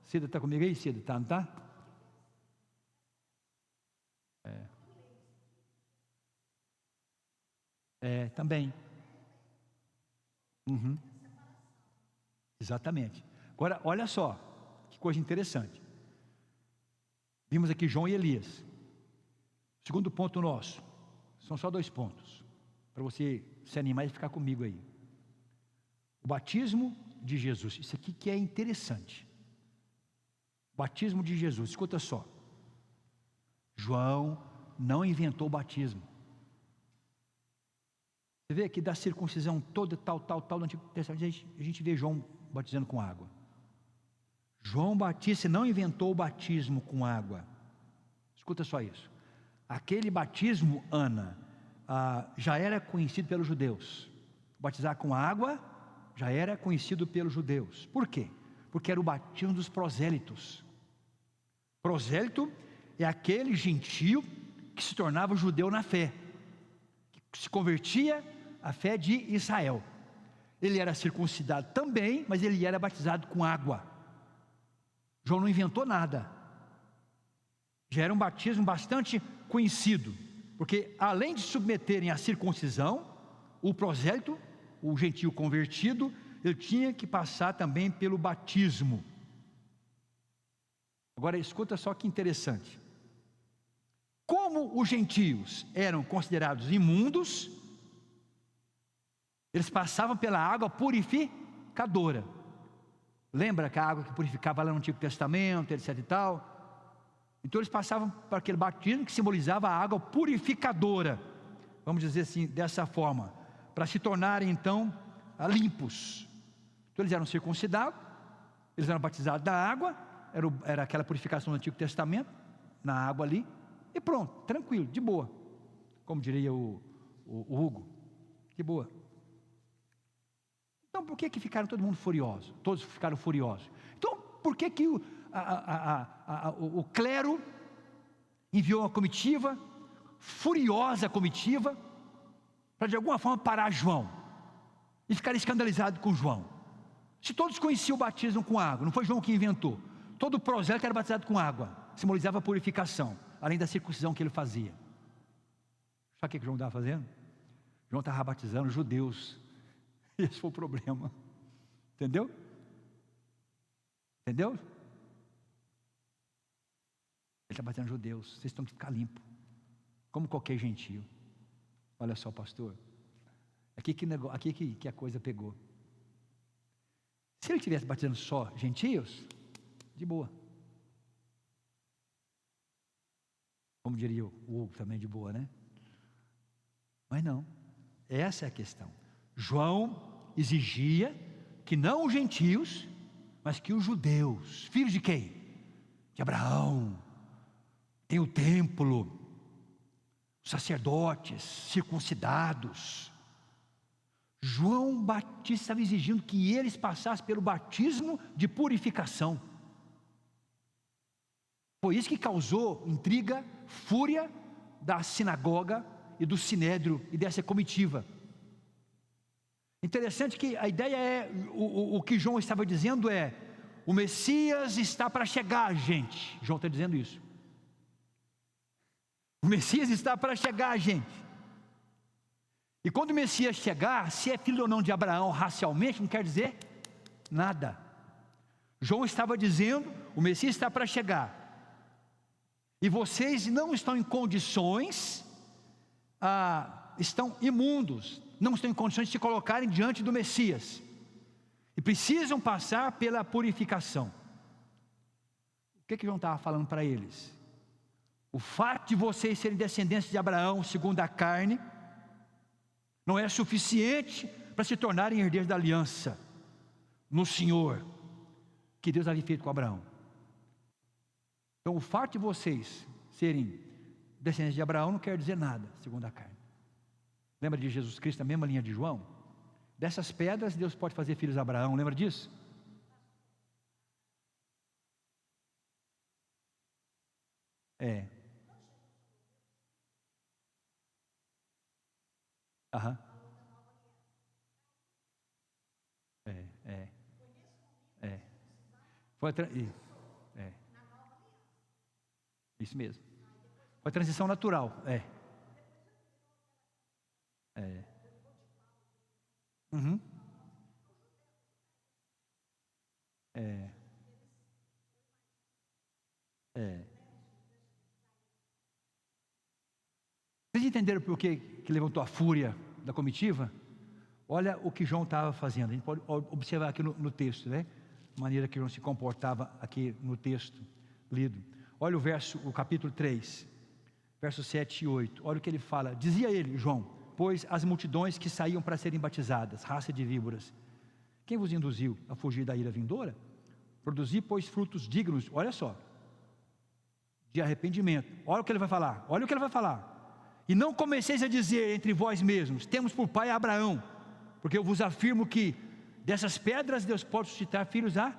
Cida está comigo aí? Cida, tá, não está? Também. Exatamente. Agora, olha só, que coisa interessante. Vimos aqui João e Elias. Segundo ponto nosso, são só 2 pontos, para você se animar e ficar comigo aí. O batismo de Jesus, isso aqui que é interessante. O batismo de Jesus, escuta só. João não inventou o batismo. Você vê aqui da circuncisão toda, tal, no Antigo Testamento, a gente vê João batizando com água. João Batista não inventou o batismo com água. Escuta só isso. Aquele batismo, Ana, já era conhecido pelos judeus. Batizar com água já era conhecido pelos judeus. Por quê? Porque era o batismo dos prosélitos. Prosélito é aquele gentio que se tornava judeu na fé, que se convertia à fé de Israel. Ele era circuncidado também, mas ele era batizado com água. João não inventou nada. Já era um batismo bastante conhecido, porque além de submeterem à circuncisão, o prosélito, o gentio convertido, ele tinha que passar também pelo batismo. Agora escuta só que interessante. Como os gentios eram considerados imundos, eles passavam pela água purificadora. Lembra que a água que purificava lá no Antigo Testamento, etc e tal? Então eles passavam por aquele batismo que simbolizava a água purificadora, vamos dizer assim, dessa forma, para se tornarem então limpos. Então eles eram circuncidados, eles eram batizados na água, era aquela purificação do Antigo Testamento, na água ali, e pronto, tranquilo, de boa. Como diria o o Hugo. De boa. Então, por que ficaram todo mundo furioso? Todos ficaram furiosos. Então, por que o clero enviou uma comitiva, furiosa comitiva, para de alguma forma parar João e ficar escandalizado com João? Se todos conheciam o batismo com água, não foi João que inventou. Todo o prosélito era batizado com água, simbolizava a purificação, além da circuncisão que ele fazia. Sabe o que João estava fazendo? João estava batizando judeus. Esse foi o problema. Entendeu? Entendeu? Ele está batizando judeus. Vocês têm que ficar limpos, como qualquer gentio. Olha só, pastor, aqui que a coisa pegou. Se ele estivesse batizando só gentios, de boa. Como diria o Hugo, também de boa, né? Mas não, essa é a questão. João exigia que não os gentios, mas que os judeus, filhos de quem? De Abraão, tem o templo, os sacerdotes circuncidados. João Batista estava exigindo que eles passassem pelo batismo de purificação. Foi isso que causou intriga, fúria da sinagoga e do sinédrio e dessa comitiva. Interessante que a ideia é, o que João estava dizendo é: o Messias está para chegar, gente. João está dizendo isso. O Messias está para chegar, gente. E quando o Messias chegar, se é filho ou não de Abraão racialmente, não quer dizer nada. João estava dizendo: o Messias está para chegar. E vocês não estão em condições, estão imundos, não estão em condições de se colocarem diante do Messias. E precisam passar pela purificação. O que João estava falando para eles? O fato de vocês serem descendentes de Abraão segundo a carne, não é suficiente para se tornarem herdeiros da aliança no Senhor, que Deus havia feito com Abraão. Então, o fato de vocês serem descendentes de Abraão não quer dizer nada, segundo a carne. Lembra de Jesus Cristo, a mesma linha de João? Dessas pedras Deus pode fazer filhos de Abraão, lembra disso? Aham. Foi isso mesmo. Foi a transição natural. Uhum. Vocês entenderam por que levantou a fúria da comitiva? Olha o que João estava fazendo. A gente pode observar aqui no texto, né? A maneira que João se comportava aqui no texto lido. Olha o capítulo 3, versos 7 e 8. Olha o que ele fala. Dizia ele, João: pois as multidões que saíam para serem batizadas, raça de víboras, quem vos induziu a fugir da ira vindoura? Produzi, pois, frutos dignos, olha só, de arrependimento. Olha o que ele vai falar, olha o que ele vai falar. E não comeceis a dizer entre vós mesmos: temos por pai Abraão, porque eu vos afirmo que dessas pedras Deus pode suscitar filhos a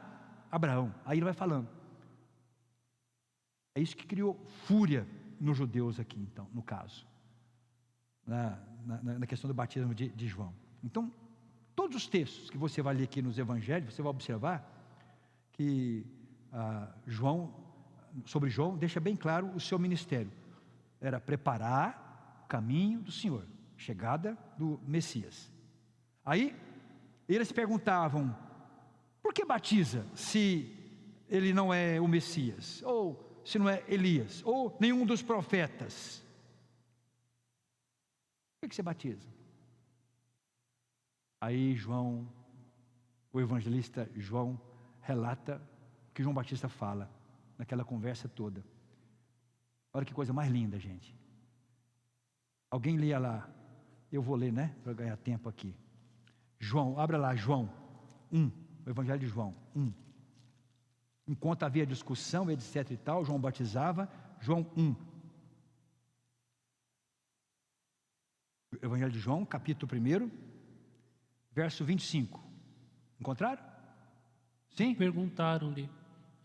Abraão. Aí ele vai falando. É isso que criou fúria nos judeus aqui, então, no caso, na questão do batismo de João. Então, todos os textos que você vai ler aqui nos evangelhos, você vai observar que sobre João deixa bem claro o seu ministério. Era preparar o caminho do Senhor, chegada do Messias. Aí, eles perguntavam: por que batiza se ele não é o Messias? Ou se não é Elias, ou nenhum dos profetas? Por que você batiza? Aí João, o evangelista João, relata o que João Batista fala naquela conversa toda. Olha que coisa mais linda, gente. Alguém leia lá, eu vou ler, né, para ganhar tempo aqui. João, abra lá, João 1, o evangelho de João 1. Enquanto havia discussão, etc e tal, João batizava. João 1. Evangelho de João, capítulo 1, verso 25. Encontraram? Sim? Perguntaram-lhe: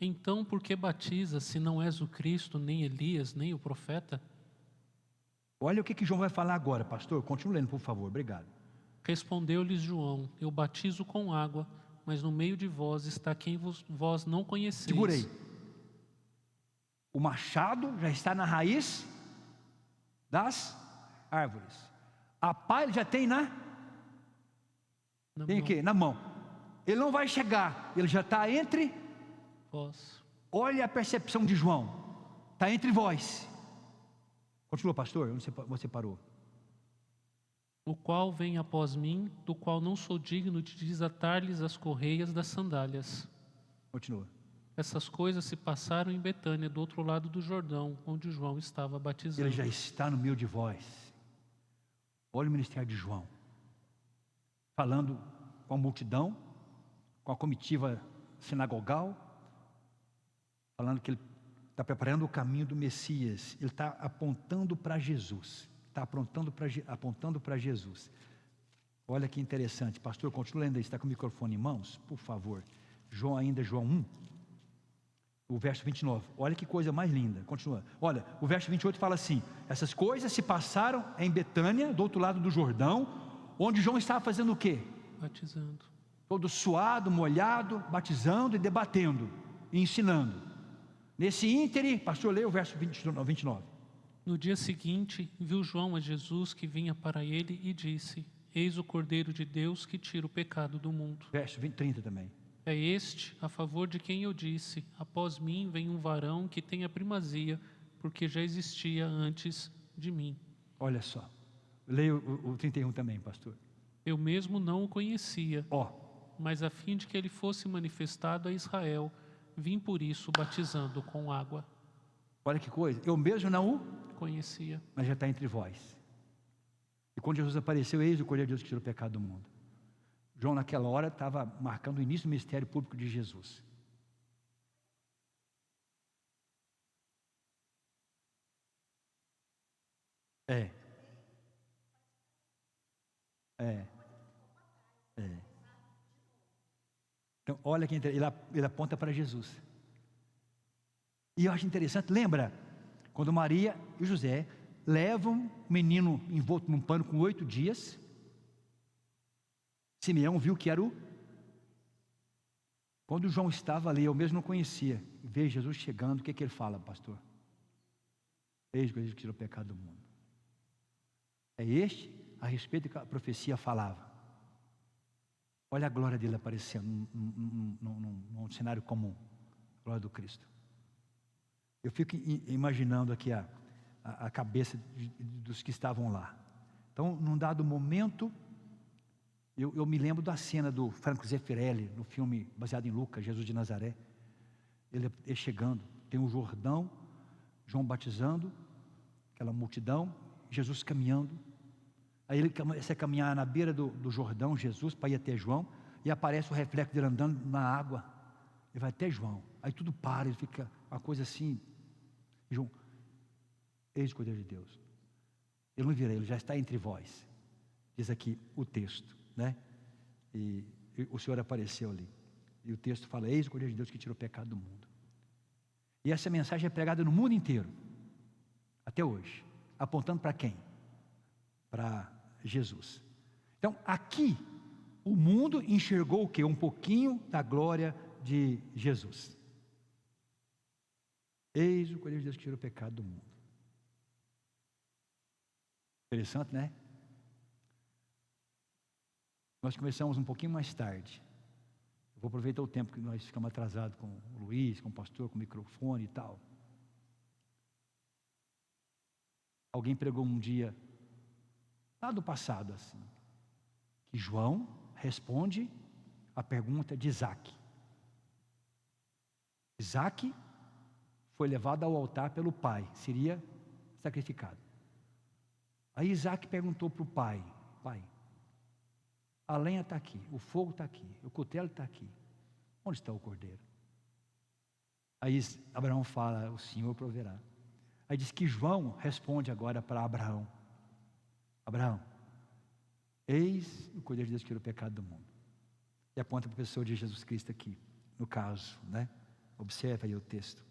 então por que batiza, se não és o Cristo, nem Elias, nem o profeta? Olha o que João vai falar agora, pastor. Continue lendo, por favor. Obrigado. Respondeu-lhes João: eu batizo com água, mas no meio de vós está quem vós não conheceis. Segurei. O machado já está na raiz das árvores. A pá ele já tem Na tem o mão quê? Na mão. Ele não vai chegar, ele já está entre. vós. Olha a percepção de João. Está entre vós. Continua, pastor, onde você parou? O qual vem após mim, do qual não sou digno de desatar-lhes as correias das sandálias. Continua. Essas coisas se passaram em Betânia, do outro lado do Jordão, onde João estava batizando. Ele já está no meio de vós. Olha o ministério de João. Falando com a multidão, com a comitiva sinagogal, falando que ele está preparando o caminho do Messias. Ele está apontando para Jesus. Está apontando para Jesus. Olha que interessante. Pastor, continua lendo aí. Está com o microfone em mãos? Por favor. João 1. O verso 29. Olha que coisa mais linda. Continua. Olha, o verso 28 fala assim: essas coisas se passaram em Betânia, do outro lado do Jordão, onde João estava fazendo o quê? Batizando. Todo suado, molhado, batizando e debatendo, e ensinando. Nesse íntere, pastor, lê o verso 29. No dia seguinte, viu João a Jesus que vinha para ele e disse: eis o Cordeiro de Deus que tira o pecado do mundo. Verso 30 também. É este a favor de quem eu disse: após mim vem um varão que tem a primazia, porque já existia antes de mim. Olha só. Leia o 31 também, pastor. Eu mesmo não o conhecia, Ó, mas a fim de que ele fosse manifestado a Israel, vim por isso batizando com água. olha que coisa. Eu mesmo não o, Conhecia. mas já está entre vós. E quando Jesus apareceu, eis o Cordeiro de Deus que tira o pecado do mundo. João naquela hora estava marcando o início do ministério público de Jesus. É. Então, olha que ele aponta para Jesus. E eu acho interessante, lembra? Quando Maria e José levam o menino envolto num pano com 8 dias, Simeão viu que era o... Quando João estava ali, eu mesmo não conhecia, vê Jesus chegando, o que ele fala, pastor? Eis o que tirou o pecado do mundo. É este a respeito do que a profecia falava. Olha a glória dele aparecendo num cenário comum. A glória do Cristo. Eu fico imaginando aqui a cabeça dos que estavam lá. Então, num dado momento, eu me lembro da cena do Franco Zeffirelli, no filme baseado em Lucas, Jesus de Nazaré. Ele chegando, tem o Jordão, João batizando, aquela multidão, Jesus caminhando. Aí ele começa a caminhar na beira do Jordão, Jesus, para ir até João, e aparece o reflexo dele andando na água. Ele vai até João, aí tudo para, ele fica uma coisa assim. João, eis o Cordeiro de Deus. Ele não virá, ele já está entre vós. Diz aqui o texto, né? E o Senhor apareceu ali. E o texto fala: eis o Cordeiro de Deus que tira o pecado do mundo. E essa mensagem é pregada no mundo inteiro, até hoje. Apontando para quem? Para Jesus. Então, aqui, o mundo enxergou o quê? Um pouquinho da glória de Jesus. Eis o Cordeiro de Deus que tira o pecado do mundo. Interessante, né? Nós começamos um pouquinho mais tarde. Eu vou aproveitar o tempo que nós ficamos atrasados com o Luiz, com o pastor, com o microfone e tal. Alguém pregou um dia, lá do passado, assim, que João responde a pergunta de Isaac. Isaac foi levado ao altar pelo pai, seria sacrificado. Aí Isaac perguntou para o pai: pai, a lenha está aqui, o fogo está aqui, o cutelo está aqui, onde está o cordeiro? Aí Abraão fala: o Senhor proverá. Aí diz que João responde agora para Abraão: Abraão, Eis o Cordeiro de Deus que tira o pecado do mundo. E aponta para a pessoa de Jesus Cristo aqui, no caso, né? Observa aí o texto.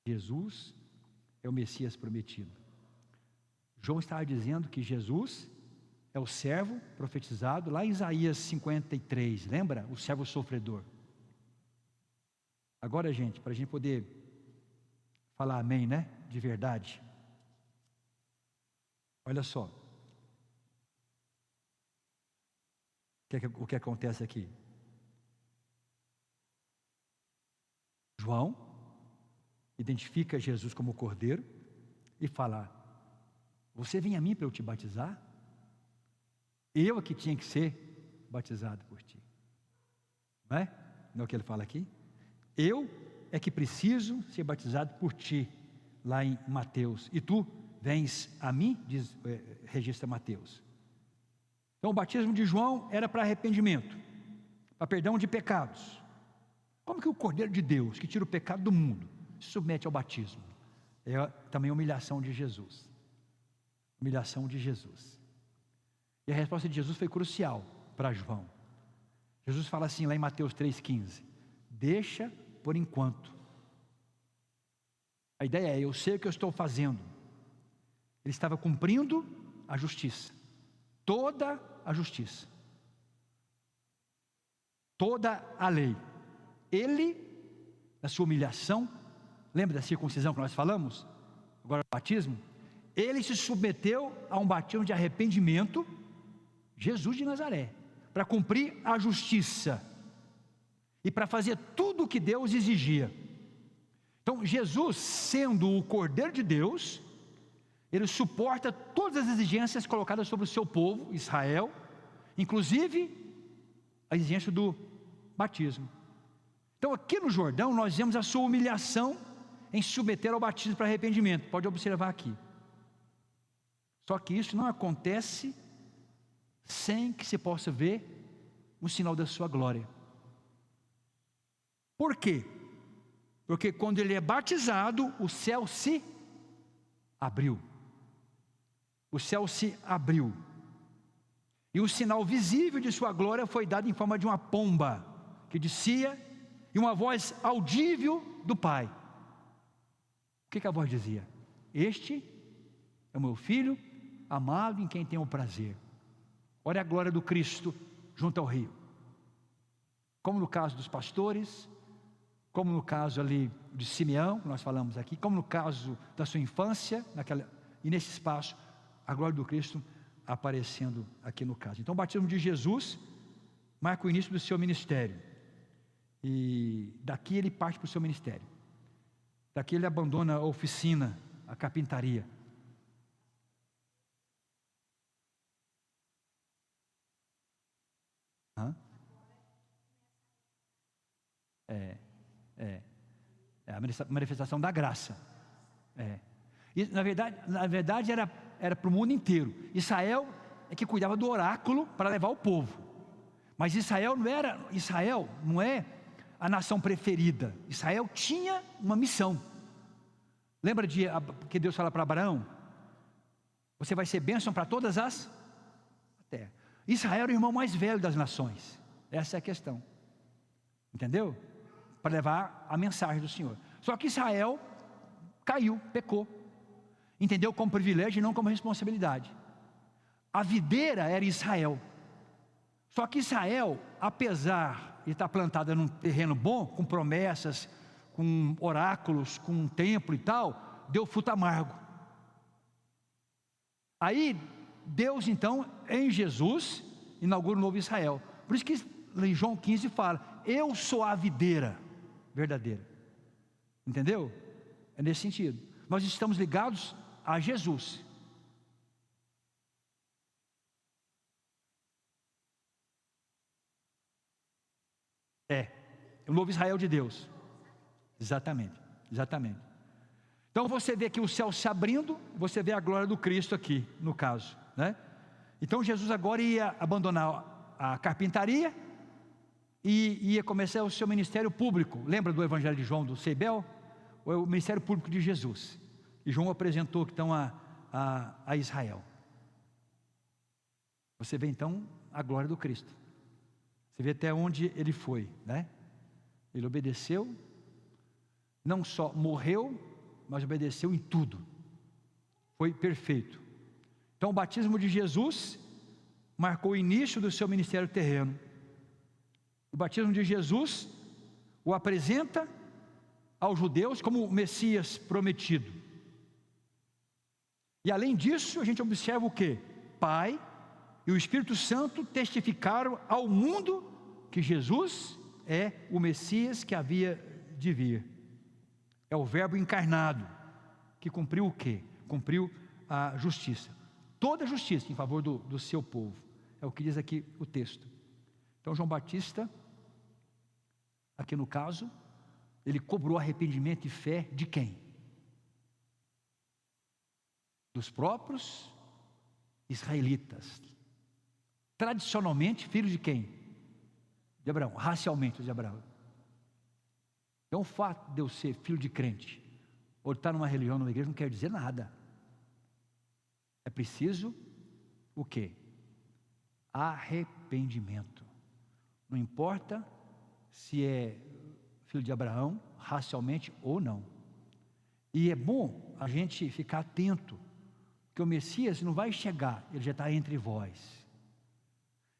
Jesus é o Messias prometido. João estava dizendo que Jesus é o servo profetizado lá em Isaías 53, lembra? O servo sofredor. Agora, gente, para a gente poder falar amém, né? De verdade. Olha só. O que acontece aqui? João identifica Jesus como Cordeiro e fala: você vem a mim para eu te batizar? Eu é que tinha que ser batizado por ti. Não é? Não é o que ele fala aqui? Eu é que preciso ser batizado por ti, lá em Mateus. E tu vens a mim, registra Mateus. Então o batismo de João era para arrependimento, para perdão de pecados. Como que o Cordeiro de Deus, que tira o pecado do mundo, se submete ao batismo? É também a humilhação de Jesus. Humilhação de Jesus. E a resposta de Jesus foi crucial para João. Jesus fala assim lá em Mateus 3,15: deixa por enquanto. A ideia é: eu sei o que eu estou fazendo. Ele estava cumprindo a justiça, toda a justiça, toda a lei. Ele, na sua humilhação, lembra da circuncisão que nós falamos? Agora o batismo. Ele se submeteu a um batismo de arrependimento, Jesus de Nazaré, para cumprir a justiça e para fazer tudo o que Deus exigia. Então Jesus, sendo o Cordeiro de Deus, ele suporta todas as exigências colocadas sobre o seu povo, Israel, inclusive a exigência do batismo. Então aqui no Jordão nós vemos a sua humilhação em se submeter ao batismo para arrependimento. Pode observar aqui. Só que isso não acontece sem que se possa ver um sinal da sua glória. Por quê? Porque quando ele é batizado, o céu se abriu. O céu se abriu. E o sinal visível de sua glória foi dado em forma de uma pomba que descia e uma voz audível do Pai. O que a voz dizia? Este é o meu filho amado em quem tenho prazer. Olha a glória do Cristo junto ao rio. Como no caso dos pastores, como no caso ali de Simeão, que nós falamos aqui, como no caso da sua infância, e nesse espaço, a glória do Cristo aparecendo aqui no caso. Então o batismo de Jesus marca o início do seu ministério. E daqui ele parte para o seu ministério. Daqui ele abandona a oficina, a carpintaria. É a manifestação da graça. E, na verdade era para o mundo inteiro. Israel é que cuidava do oráculo para levar o povo. Mas Israel não é a nação preferida. Israel tinha uma missão. Lembra que Deus fala para Abraão? Você vai ser bênção para todas as terras. Israel era o irmão mais velho das nações. Essa é a questão. Entendeu? Para levar a mensagem do Senhor. Só que Israel caiu, pecou. Entendeu como privilégio e não como responsabilidade. A videira era Israel. Só que Israel, apesar de estar plantada num terreno bom, com promessas, com oráculos, com um templo e tal, deu fruto amargo. Aí Deus então, em Jesus, inaugura um novo Israel. Por isso que em João 15 fala: eu sou a videira verdadeira. Entendeu? É nesse sentido. Nós estamos ligados a Jesus. O novo Israel de Deus. Exatamente. Então você vê aqui o céu se abrindo, você vê a glória do Cristo aqui, no caso, né? Então Jesus agora ia abandonar a carpintaria e ia começar o seu ministério público. Lembra do Evangelho de João, do Seibel? O ministério público de Jesus. E João apresentou então a Israel. Você vê então a glória do Cristo. Você vê até onde ele foi, né? Ele obedeceu, não só morreu, mas obedeceu em tudo. Foi perfeito. Então o batismo de Jesus marcou o início do seu ministério terreno. O batismo de Jesus o apresenta aos judeus como o Messias prometido. E além disso, a gente observa o quê? Pai e o Espírito Santo testificaram ao mundo que Jesus é o Messias que havia de vir. É o Verbo encarnado, que cumpriu o quê? Cumpriu a justiça. Toda a justiça em favor do seu povo. É o que diz aqui o texto. Então João Batista, aqui no caso, ele cobrou arrependimento e fé de quem? Dos próprios israelitas. Tradicionalmente, filhos de quem? De Abraão, racialmente de Abraão. Então o fato de eu ser filho de crente, ou estar numa religião, numa igreja, não quer dizer nada. É preciso o quê? Arrependimento. Não importa se é filho de Abraão, racialmente ou não. E é bom a gente ficar atento, que o Messias não vai chegar, ele já está entre vós.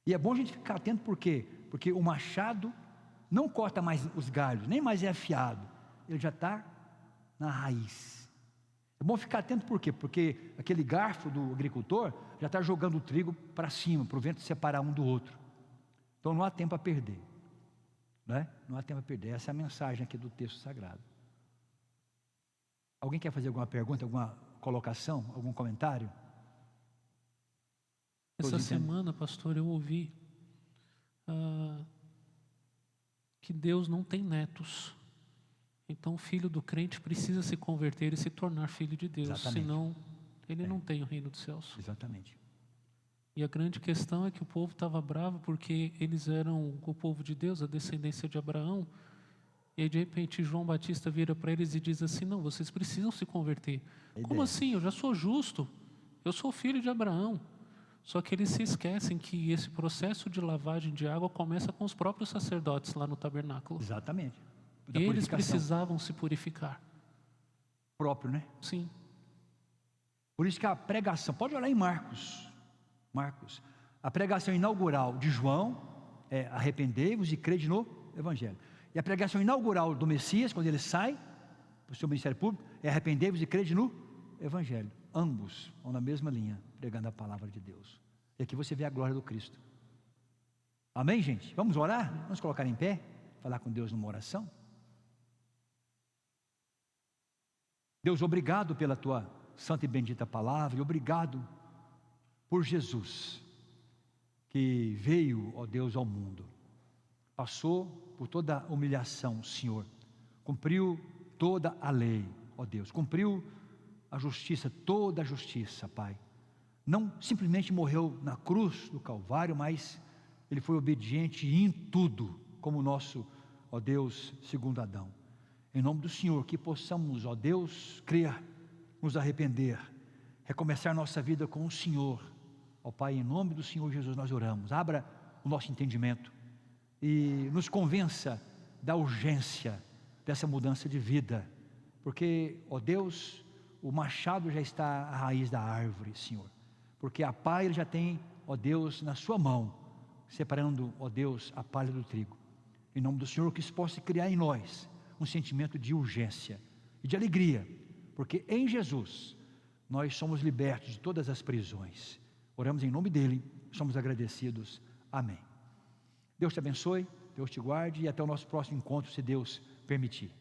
E é bom a gente ficar atento por quê? Porque o machado não corta mais os galhos, nem mais é afiado, ele já está na raiz. É bom ficar atento por quê? Porque aquele garfo do agricultor já está jogando o trigo para cima, para o vento separar um do outro. Então não há tempo a perder, né? Não há tempo a perder. Essa é a mensagem aqui do texto sagrado. Alguém quer fazer alguma pergunta, alguma colocação, algum comentário? Essa semana, pastor, eu ouvi que Deus não tem netos. Então o filho do crente precisa se converter e se tornar filho de Deus. Exatamente. Senão ele não tem o reino dos céus. Exatamente. E a grande questão é que o povo estava bravo porque eles eram o povo de Deus, a descendência de Abraão. E aí de repente João Batista vira para eles e diz assim: não, vocês precisam se converter. Como assim? Eu já sou justo, eu sou filho de Abraão. Só que eles se esquecem que esse processo de lavagem de água começa com os próprios sacerdotes lá no tabernáculo. Exatamente. E eles precisavam se purificar. Próprio, né? Sim. Por isso que a pregação, pode olhar em Marcos, a pregação inaugural de João é: arrependei-vos e crede no Evangelho. E a pregação inaugural do Messias, quando ele sai para o seu ministério público, é: arrependei-vos e crede no Evangelho. Ambos vão na mesma linha, pregando a palavra de Deus. E aqui você vê a glória do Cristo. Amém, gente? Vamos orar? Vamos colocar em pé, falar com Deus numa oração? Deus, obrigado pela tua santa e bendita palavra, e obrigado por Jesus, que veio, ó Deus, ao mundo, passou por toda a humilhação, Senhor, cumpriu toda a lei, ó Deus, cumpriu a justiça, toda a justiça, Pai. Não simplesmente morreu na cruz do Calvário, mas ele foi obediente em tudo, como o nosso, ó Deus, segundo Adão. Em nome do Senhor, que possamos, ó Deus, crer, nos arrepender, recomeçar nossa vida com o Senhor. Ó Pai, em nome do Senhor Jesus nós oramos. Abra o nosso entendimento e nos convença da urgência dessa mudança de vida, porque, ó Deus, o machado já está à raiz da árvore, Senhor, porque a pá ele já tem, ó Deus, na sua mão, separando, ó Deus, a palha do trigo. Em nome do Senhor, que isso possa criar em nós um sentimento de urgência e de alegria, porque em Jesus nós somos libertos de todas as prisões. Oramos em nome dele, somos agradecidos. Amém. Deus te abençoe, Deus te guarde, e até o nosso próximo encontro, se Deus permitir.